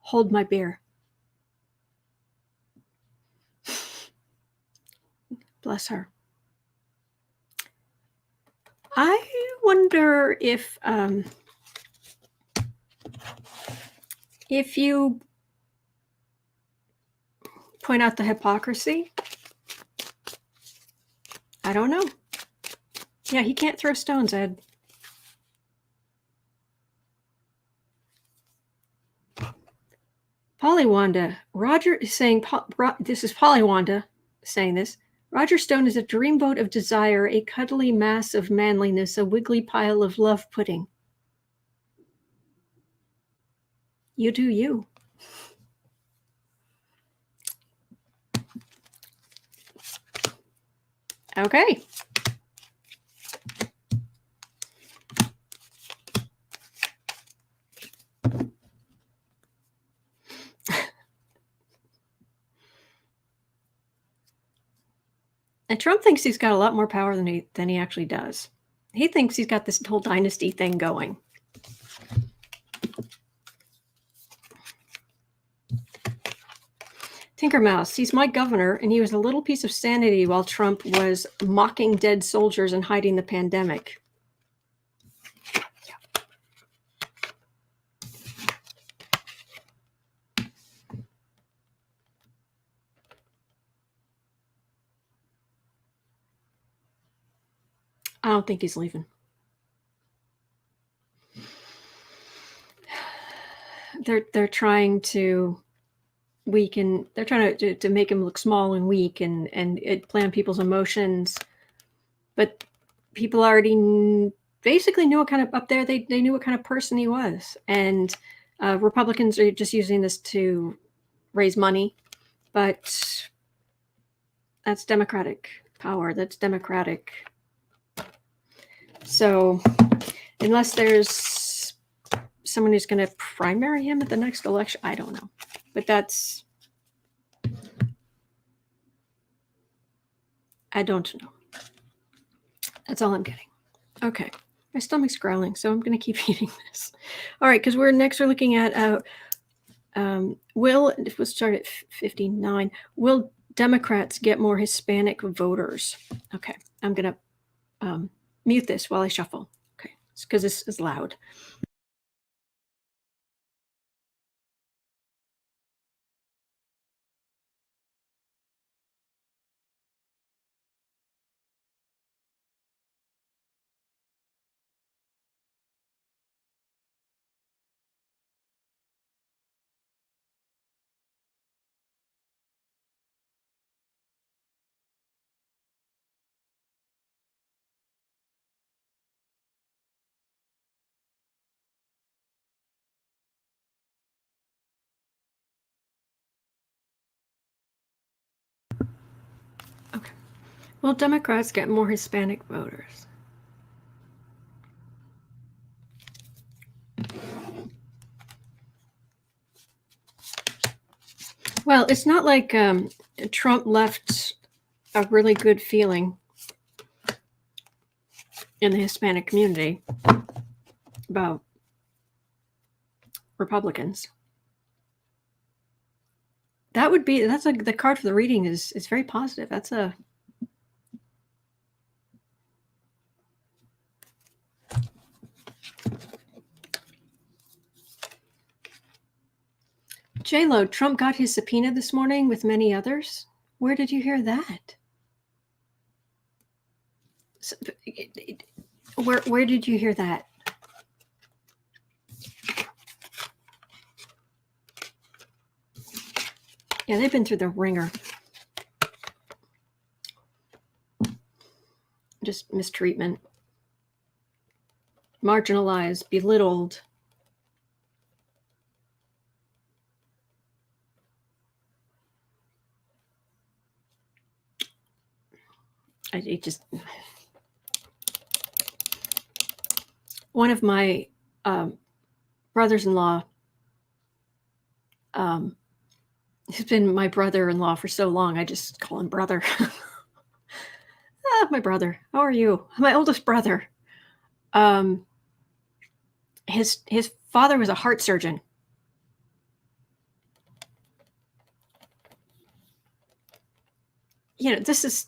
"Hold my beer." Bless her. I wonder if you point out the hypocrisy. I don't know. Yeah, he can't throw stones, Ed. Polywanda. Roger is saying, this is Polywanda saying this. Roger Stone is a dreamboat of desire, a cuddly mass of manliness, a wiggly pile of love pudding. You do you. Okay. And Trump thinks he's got a lot more power than he actually does. He thinks he's got this whole dynasty thing going. Tinker Mouse, he's my governor, and he was a little piece of sanity while Trump was mocking dead soldiers and hiding the pandemic. I don't think he's leaving. They're trying to weaken. They're trying to make him look small and weak and play on people's emotions. But people already basically knew what kind of up there. They knew what kind of person he was, and Republicans are just using this to raise money. But that's Democratic power. That's Democratic. So unless there's someone who's going to primary him at the next election, I don't know. But I don't know. That's all I'm getting. Okay. My stomach's growling, so I'm going to keep eating this. All right, because we're looking at we'll start at 59. Will Democrats get more Hispanic voters? Okay, I'm going to mute this while I shuffle. Okay, it's because this is loud. Okay. Will Democrats get more Hispanic voters? Well, it's not like Trump left a really good feeling in the Hispanic community about Republicans. That's like the card for the reading is very positive. That's a J-Lo, Trump got his subpoena this morning with many others. Where did you hear that? So, where did you hear that? Yeah, they've been through the ringer. Just mistreatment, marginalized, belittled. It just, one of my brothers-in-law, he's been my brother-in-law for so long, I just call him brother. My brother, how are you? My oldest brother. His father was a heart surgeon. You know, this is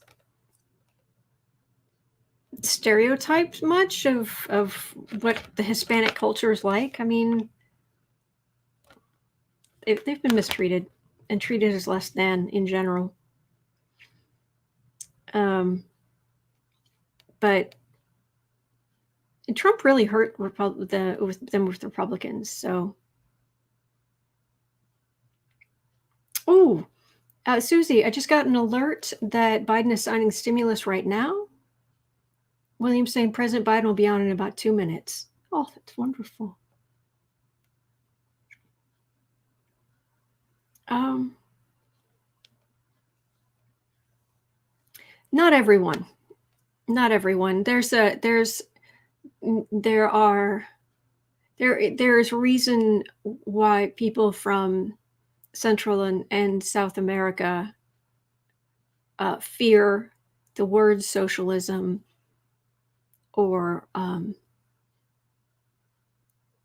stereotypes much of what the Hispanic culture is like. I mean, they've been mistreated and treated as less than in general. But Trump really hurt them with Republicans. So, Susie, I just got an alert that Biden is signing stimulus right now. William saying President Biden will be on in about 2 minutes. Oh, that's wonderful. Not everyone. Not everyone. There's reason why people from Central and South America fear the word socialism or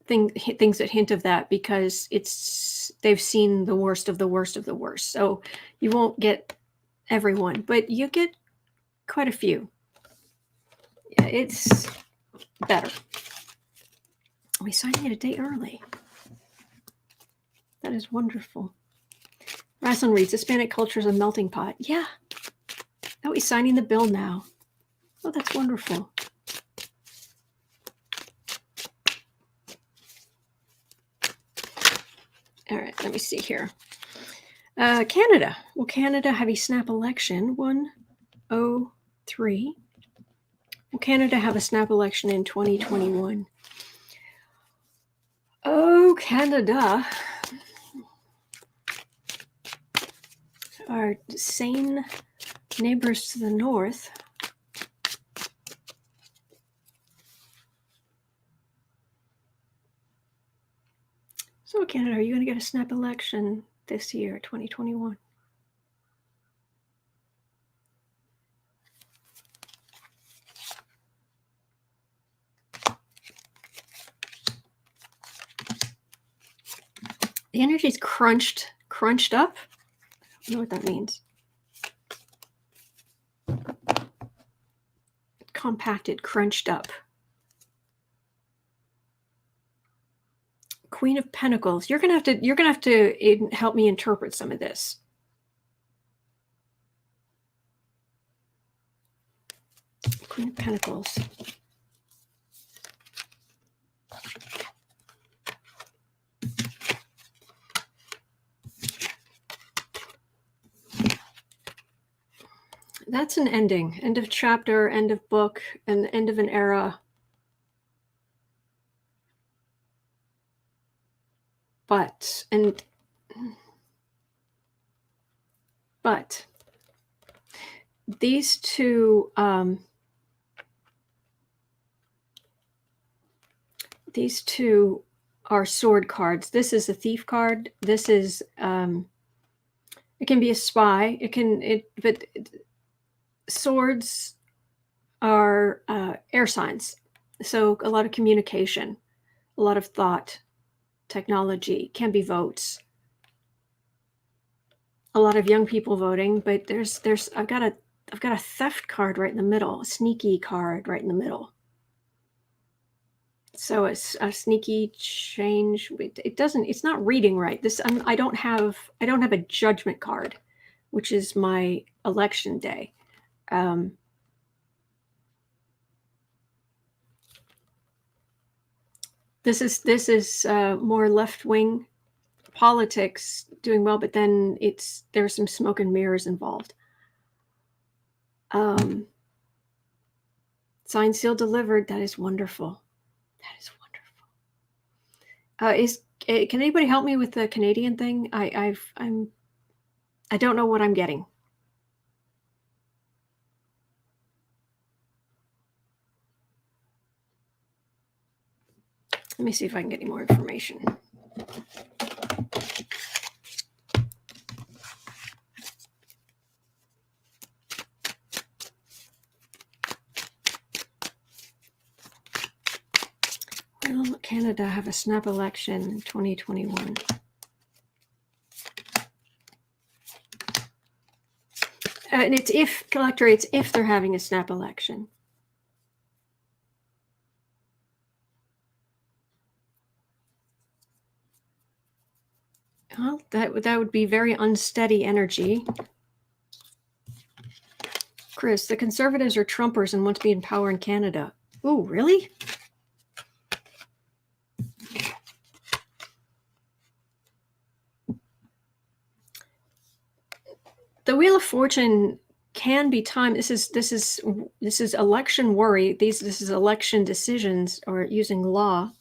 things that hint of that, because they've seen the worst of the worst of the worst. So you won't get everyone, but you get quite a few. Yeah, it's better. We're signing it a day early. That is wonderful. Raslin reads, Hispanic culture is a melting pot. Yeah. Oh, he's signing the bill now. Oh, that's wonderful. All right, let me see here. Canada. Will Canada have a snap election? 103. Will Canada have a snap election in 2021? Oh, Canada. Our sane neighbors to the north. So, Canada, are you going to get a snap election this year, 2021? The energy's crunched up. I don't know what that means. Compacted, crunched up. Queen of Pentacles. You're gonna have to help me interpret some of this. Queen of Pentacles. That's an ending. End of chapter, end of book, and end of an era. But these two are sword cards. This is a thief card. This is it can be a spy. But swords are air signs. So a lot of communication, a lot of thought, technology, can be votes. A lot of young people voting, but I've got a theft card right in the middle, a sneaky card right in the middle. So it's a sneaky change. It's not reading right. I don't have a judgment card. which is my election day. This is more left-wing politics doing well, but then there's some smoke and mirrors involved. Signed, sealed, delivered. That is wonderful. That is wonderful. Can anybody help me with the Canadian thing? I don't know what I'm getting. Let me see if I can get any more information. Will Canada have a snap election in 2021? And it's if they're having a snap election. Well, that would be very unsteady energy. Chris, the Conservatives are Trumpers and want to be in power in Canada. Oh, really? The Wheel of Fortune can be timed. This is election worry. This is election decisions or using law.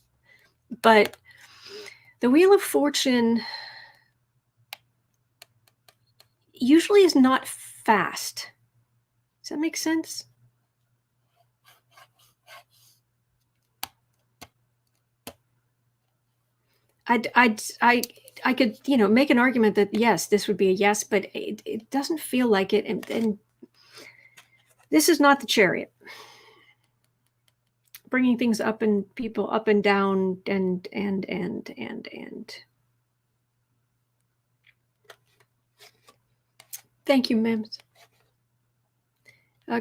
But the Wheel of Fortune usually is not fast. Does that make sense? I could, make an argument that yes, this would be a yes, but it doesn't feel like it. And this is not the Chariot. Bringing things up and people up and down and. Thank you, Mims.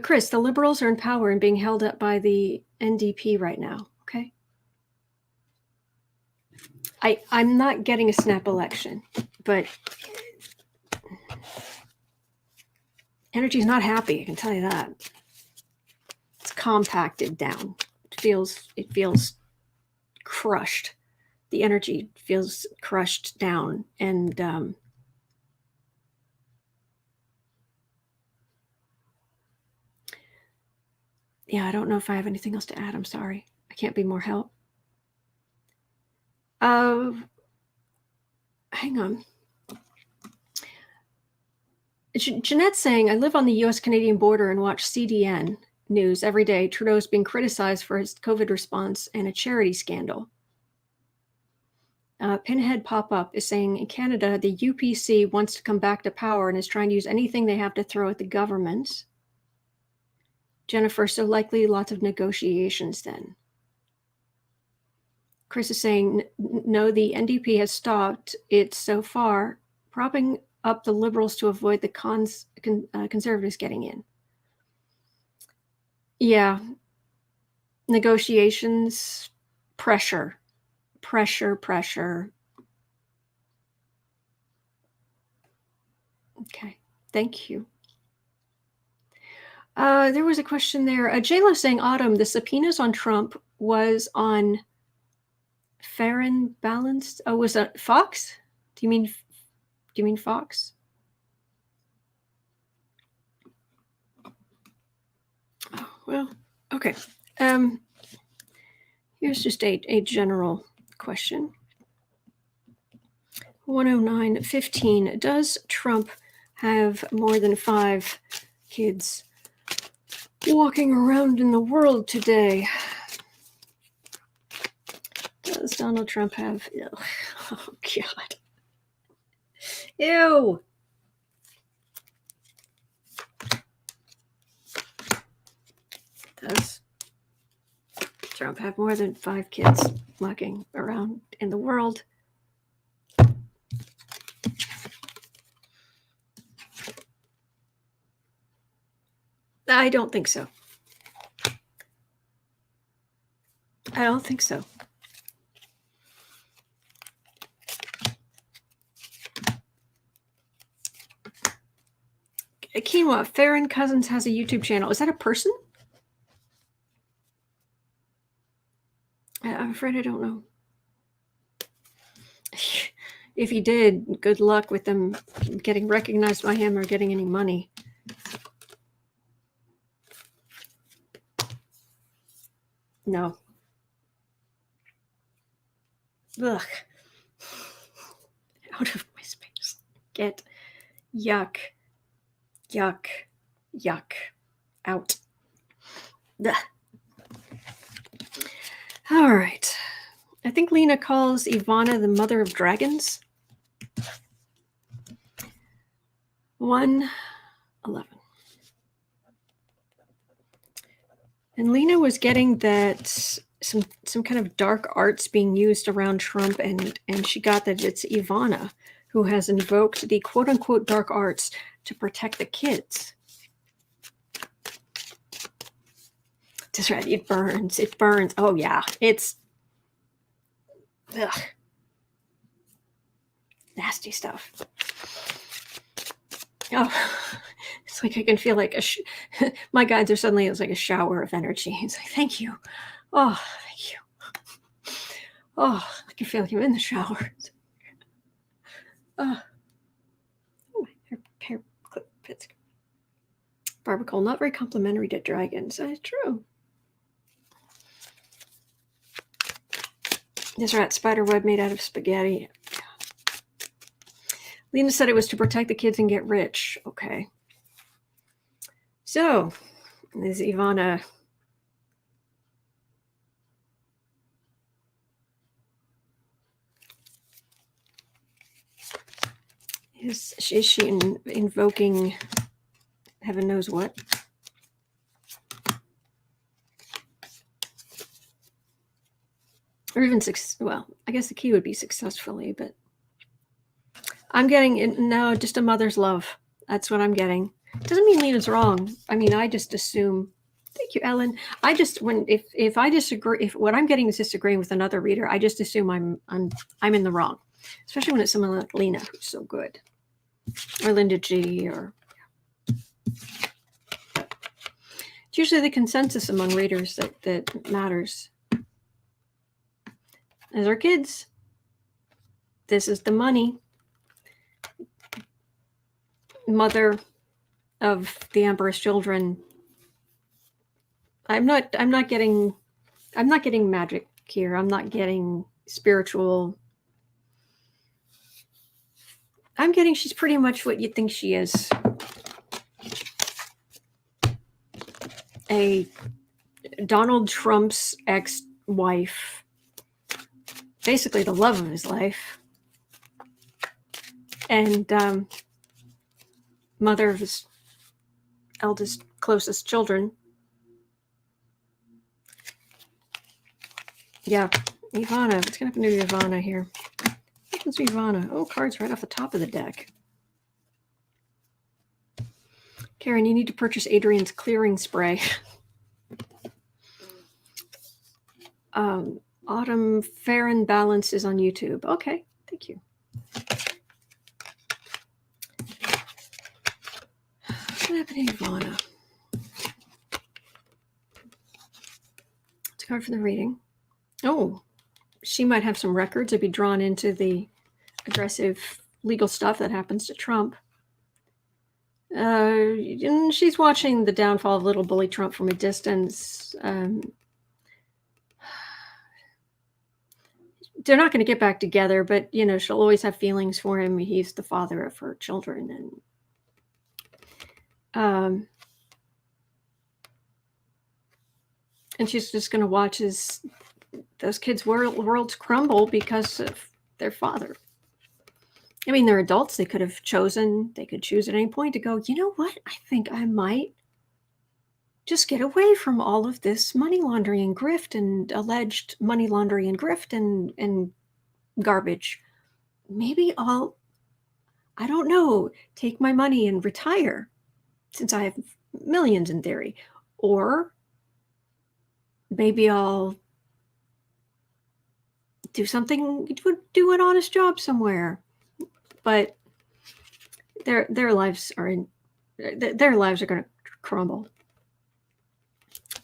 Chris, the Liberals are in power and being held up by the NDP right now. Okay. I'm not getting a snap election, but energy is not happy. I can tell you that. It's compacted down. It feels crushed. The energy feels crushed down, and yeah, I don't know if I have anything else to add. I'm sorry. I can't be more help. Hang on. Jeanette's saying, I live on the US-Canadian border and watch CDN news every day. Trudeau's being criticized for his COVID response and a charity scandal. Pinhead Pop-Up is saying, in Canada, the UPC wants to come back to power and is trying to use anything they have to throw at the government. Jennifer, so likely lots of negotiations then. Chris is saying, no, the NDP has stopped it so far, propping up the Liberals to avoid the Conservatives getting in. Yeah. Negotiations, pressure. Okay. Thank you. There was a question there. J-Lo saying, Autumn, the subpoenas on Trump was on fair and balanced. Oh, was that Fox? Do you mean Fox? Oh, well, okay. Here's just a general question. 109:15. Does Trump have more than 5 kids walking around in the world today? Does Donald Trump have? Oh, God. Ew. Does Trump have more than 5 kids walking around in the world? I don't think so. I don't think so. Quinoa, Farron Cousins has a YouTube channel. Is that a person? I'm afraid I don't know. If he did, good luck with them getting recognized by him or getting any money. No. Ugh. Out of my space. Get. Yuck. Yuck. Yuck. Out. Ugh. All right. I think Lena calls Ivana the mother of dragons. 1:11. And Lena was getting that some kind of dark arts being used around Trump, and she got that it's Ivana who has invoked the quote-unquote dark arts to protect the kids. That's right, it burns. It burns. Oh, yeah. It's... Ugh. Nasty stuff. Oh, it's like I can feel like my guides are suddenly, it's like a shower of energy. It's like, thank you. Oh, thank you. Oh, I can feel like I'm in the shower. Oh, my hair clip fits. Barbacoa, not very complimentary to dragons. That's true. This rat spider web made out of spaghetti. Lena said it was to protect the kids and get rich. Okay. So, this Ivana. Is she invoking heaven knows what? Or even, well, I guess the key would be successfully, but I'm getting it. No, just a mother's love. That's what I'm getting. Doesn't mean Lena's wrong. I mean, I just assume. Thank you, Ellen. I just if I disagree, if what I'm getting is disagreeing with another reader, I just assume I'm in the wrong, especially when it's someone like Lena who's so good, or Linda G, or. It's usually the consensus among readers that matters. As our kids, this is the money. Mother of the Emperor's children. I'm not getting magic here. I'm not getting spiritual. I'm getting she's pretty much what you think she is. A Donald Trump's ex-wife. Basically the love of his life. And mother of his eldest, closest children. Yeah, Ivana. What's going to happen to Ivana here? What happens to Ivana? Oh, cards right off the top of the deck. Karen, you need to purchase Adrian's clearing spray. Autumn Farron Balance is on YouTube. Okay, thank you. What's going to happen to Ivana? It's a card for the reading. Oh, she might have some records or be drawn into the aggressive legal stuff that happens to Trump. She's watching the downfall of little bully Trump from a distance. They're not going to get back together, but, she'll always have feelings for him. He's the father of her children. And she's just going to watch as those kids' worlds crumble because of their father. I mean, they're adults. They could have chosen. They could choose at any point to go, you know what? I think I might just get away from all of this money laundering and grift and alleged money laundering and grift and garbage. Maybe I don't know, take my money and retire since I have millions in theory. Or maybe I'll do an honest job somewhere. But their lives are in their lives are going to crumble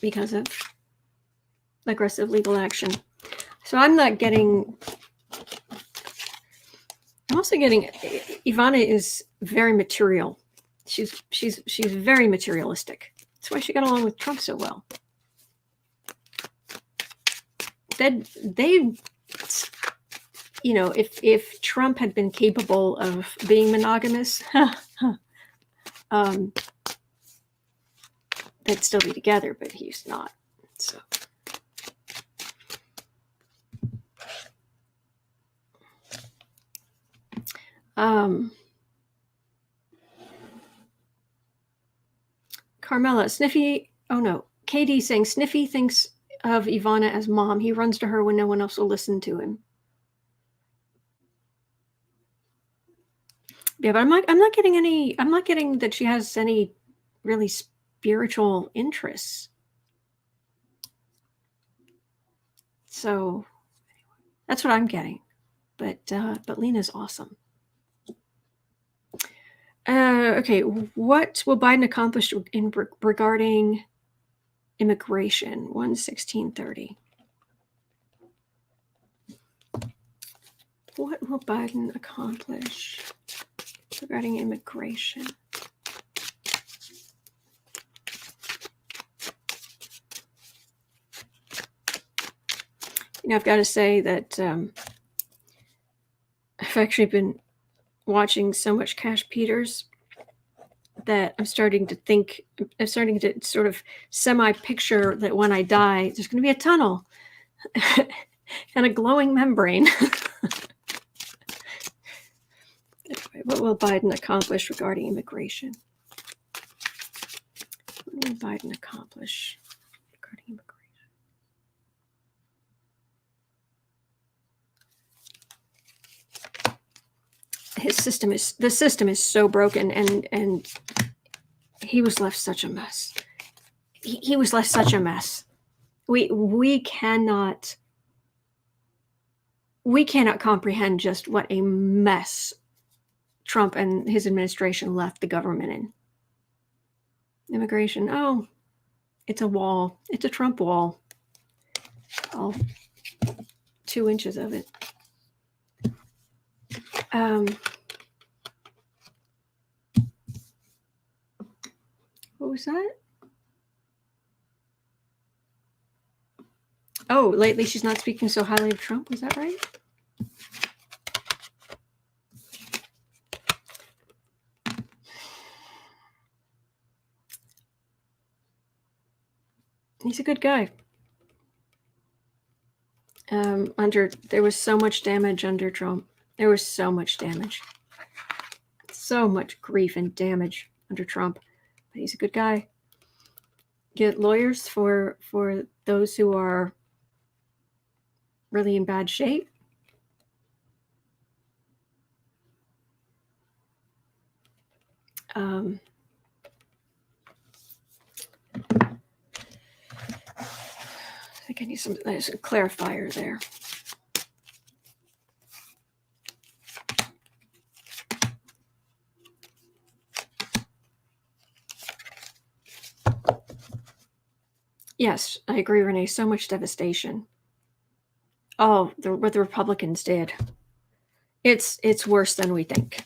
because of aggressive legal action. So I'm also getting Ivana is very material. She's very materialistic. That's why she got along with Trump so well. They you know, if Trump had been capable of being monogamous, they'd still be together, but he's not. So. Carmela, Sniffy, oh no, KD saying Sniffy thinks of Ivana as mom. He runs to her when no one else will listen to him. Yeah, but I'm not getting that she has any really spiritual interests. So that's what I'm getting. But Lena's awesome. Okay, what will Biden accomplish regarding immigration? 1/16/30. What will Biden accomplish regarding immigration? You know, I've got to say that I've actually been watching so much Cash Peters that I'm starting to sort of semi-picture that when I die, there's going to be a tunnel and a glowing membrane. Anyway, what will Biden accomplish regarding immigration? What will Biden accomplish regarding immigration? The system is so broken, and he was left such a mess. He was left such a mess. We cannot comprehend just what a mess Trump and his administration left the government in. Immigration, oh, it's a wall. It's a Trump wall. All 2 inches of it. What was that? Oh, lately she's not speaking so highly of Trump. Was that right? He's a good guy. There was so much damage under Trump. There was so much damage. So much grief and damage under Trump. But he's a good guy. Get lawyers for those who are really in bad shape. I think I need some clarifier there. Yes, I agree, Renee. So much devastation. Oh, what the Republicans did. It's worse than we think.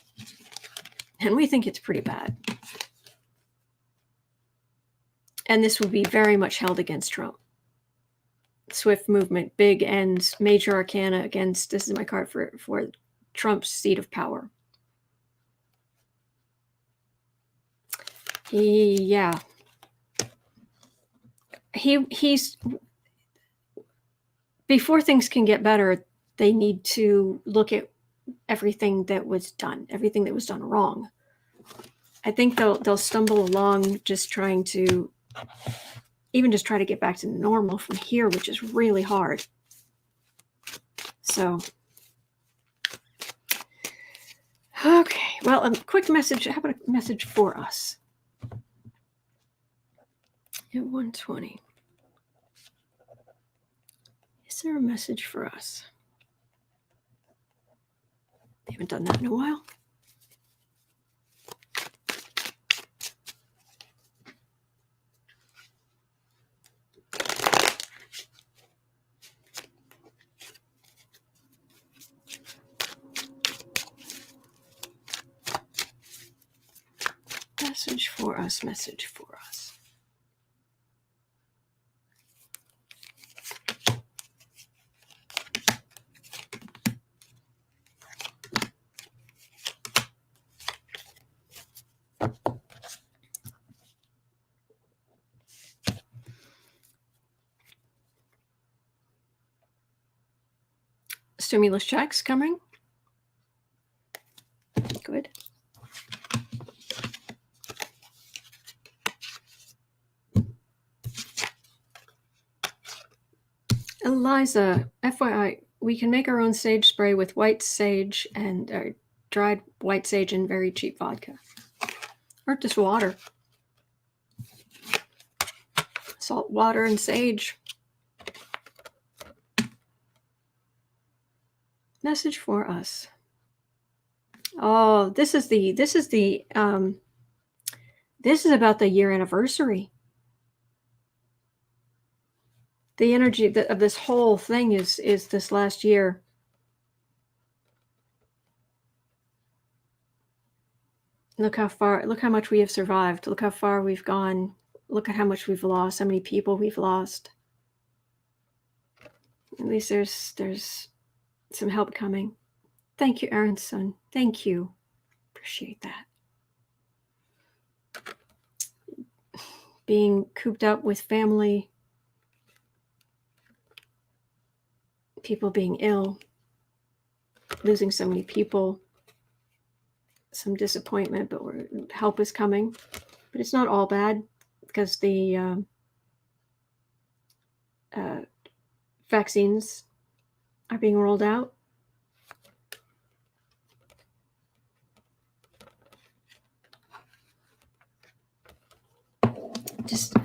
And we think it's pretty bad. And this will be very much held against Trump. Swift movement, big ends, major arcana against, this is my card for Trump's seat of power. He's before things can get better, they need to look at everything that was done wrong. I think they'll stumble along just trying to try to get back to normal from here, which is really hard. So, okay. Well, a quick message. How about a message for us? At 1:20. Is there a message for us? They haven't done that in a while. us, message for us. Stimulus checks coming. Good. Eliza, FYI, we can make our own sage spray with white sage and dried white sage and very cheap vodka. Or just water. Salt, water, and sage. Message for us. Oh, this is about the year anniversary. The energy of this whole thing is this last year. Look how much we have survived. Look how far we've gone. Look at how much we've lost, how many people we've lost. At least there's some help coming. Thank you, Aaron's son. Thank you. Appreciate that. Being cooped up with family, people being ill, losing so many people, some disappointment, but help is coming. But it's not all bad because the vaccines are being rolled out. Just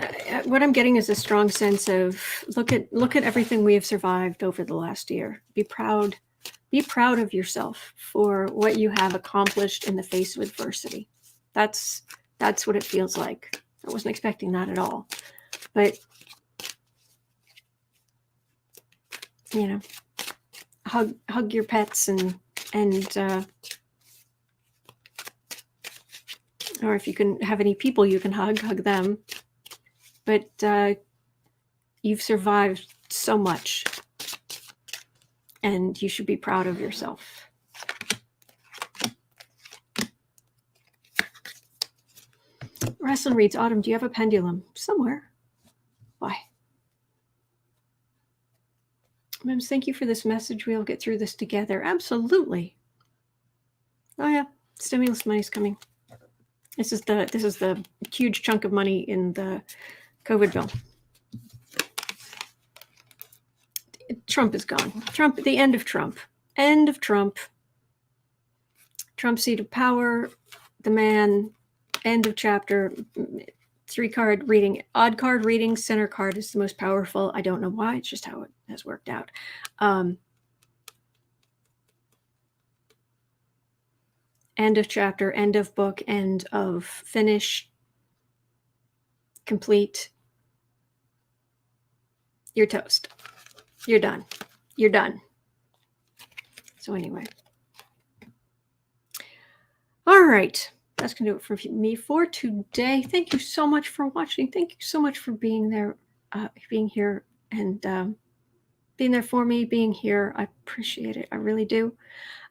what I'm getting is a strong sense of look at everything we have survived over the last year. Be proud of yourself for what you have accomplished in the face of adversity. That's what it feels like. I wasn't expecting that at all, but hug your pets and or if you can have any people you can hug them. But you've survived so much, and you should be proud of yourself. Wrestling reads, Autumn, do you have a pendulum? Somewhere. Why? Mims, thank you for this message. We'll get through this together. Absolutely. Oh yeah, stimulus money's coming. This is the huge chunk of money in the COVID bill. Trump is gone. The end of Trump. End of Trump. Trump seat of power. The man. End of chapter. 3-card reading. Odd card reading. Center card is the most powerful. I don't know why. It's just how it has worked out. End of chapter. End of book. End of finish. Complete. You're toast. You're done. You're done. So anyway. All right. That's going to do it for me for today. Thank you so much for watching. Thank you so much for being there, being here, and being there for me, being here. I appreciate it. I really do.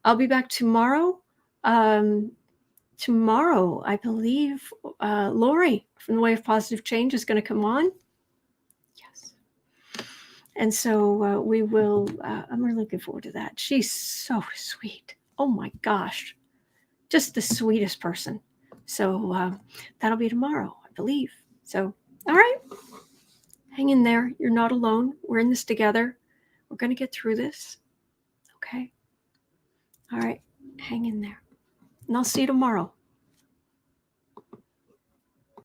I'll be back tomorrow. Tomorrow, I believe Lori from the Way of Positive Change is going to come on. Yes. And so we will, I'm really looking forward to that. She's so sweet. Oh my gosh. Just the sweetest person. So that'll be tomorrow, I believe. So, all right. Hang in there. You're not alone. We're in this together. We're going to get through this. Okay. All right. Hang in there. And I'll see you tomorrow.